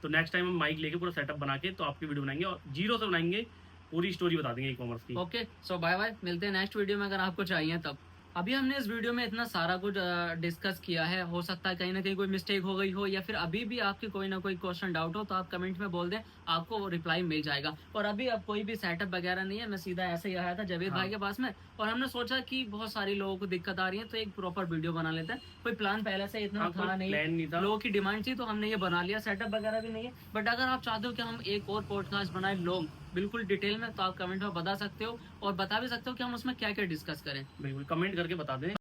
Speaker 2: तो नेक्स्ट टाइम हम माइक लेके पूरा सेटअप बना के तो आपकी वीडियो बनाएंगे, और जीरो से बनाएंगे, पूरी स्टोरी बता देंगे ई कॉमर्स की।
Speaker 1: ओके, सो बाय बाय, मिलते हैं नेक्स्ट वीडियो में अगर आपको चाहिए तब। अभी हमने इस वीडियो में इतना सारा कुछ डिस्कस किया है, हो सकता है कहीं ना कहीं कोई मिस्टेक हो गई हो, या फिर अभी भी आपके कोई ना कोई क्वेश्चन डाउट हो, तो आप कमेंट में बोल दें, आपको वो रिप्लाई मिल जाएगा। और अभी अब कोई भी सेटअप वगैरह नहीं है, मैं सीधा ऐसे ही आया था जावेद
Speaker 2: हाँ।
Speaker 1: भाई के पास में, और हमने सोचा कि बहुत सारी लोगों को दिक्कत आ रही है, तो एक प्रॉपर वीडियो बना लेते हैं। कोई प्लान पहले से इतना
Speaker 2: हाँ,
Speaker 1: था
Speaker 2: कोई
Speaker 1: नहीं,
Speaker 2: प्लान नहीं था।
Speaker 1: लोगों की डिमांड थी तो हमने ये बना लिया, सेटअप वगैरह भी नहीं है। बट अगर आप चाहते हो कि हम एक और पॉडकास्ट बनाए लोग बिल्कुल डिटेल में, तो आप कमेंट में बता सकते हो, और बता भी सकते हो कि हम उसमें क्या क्या डिस्कस करें।
Speaker 2: बिल्कुल कमेंट करके बता दें।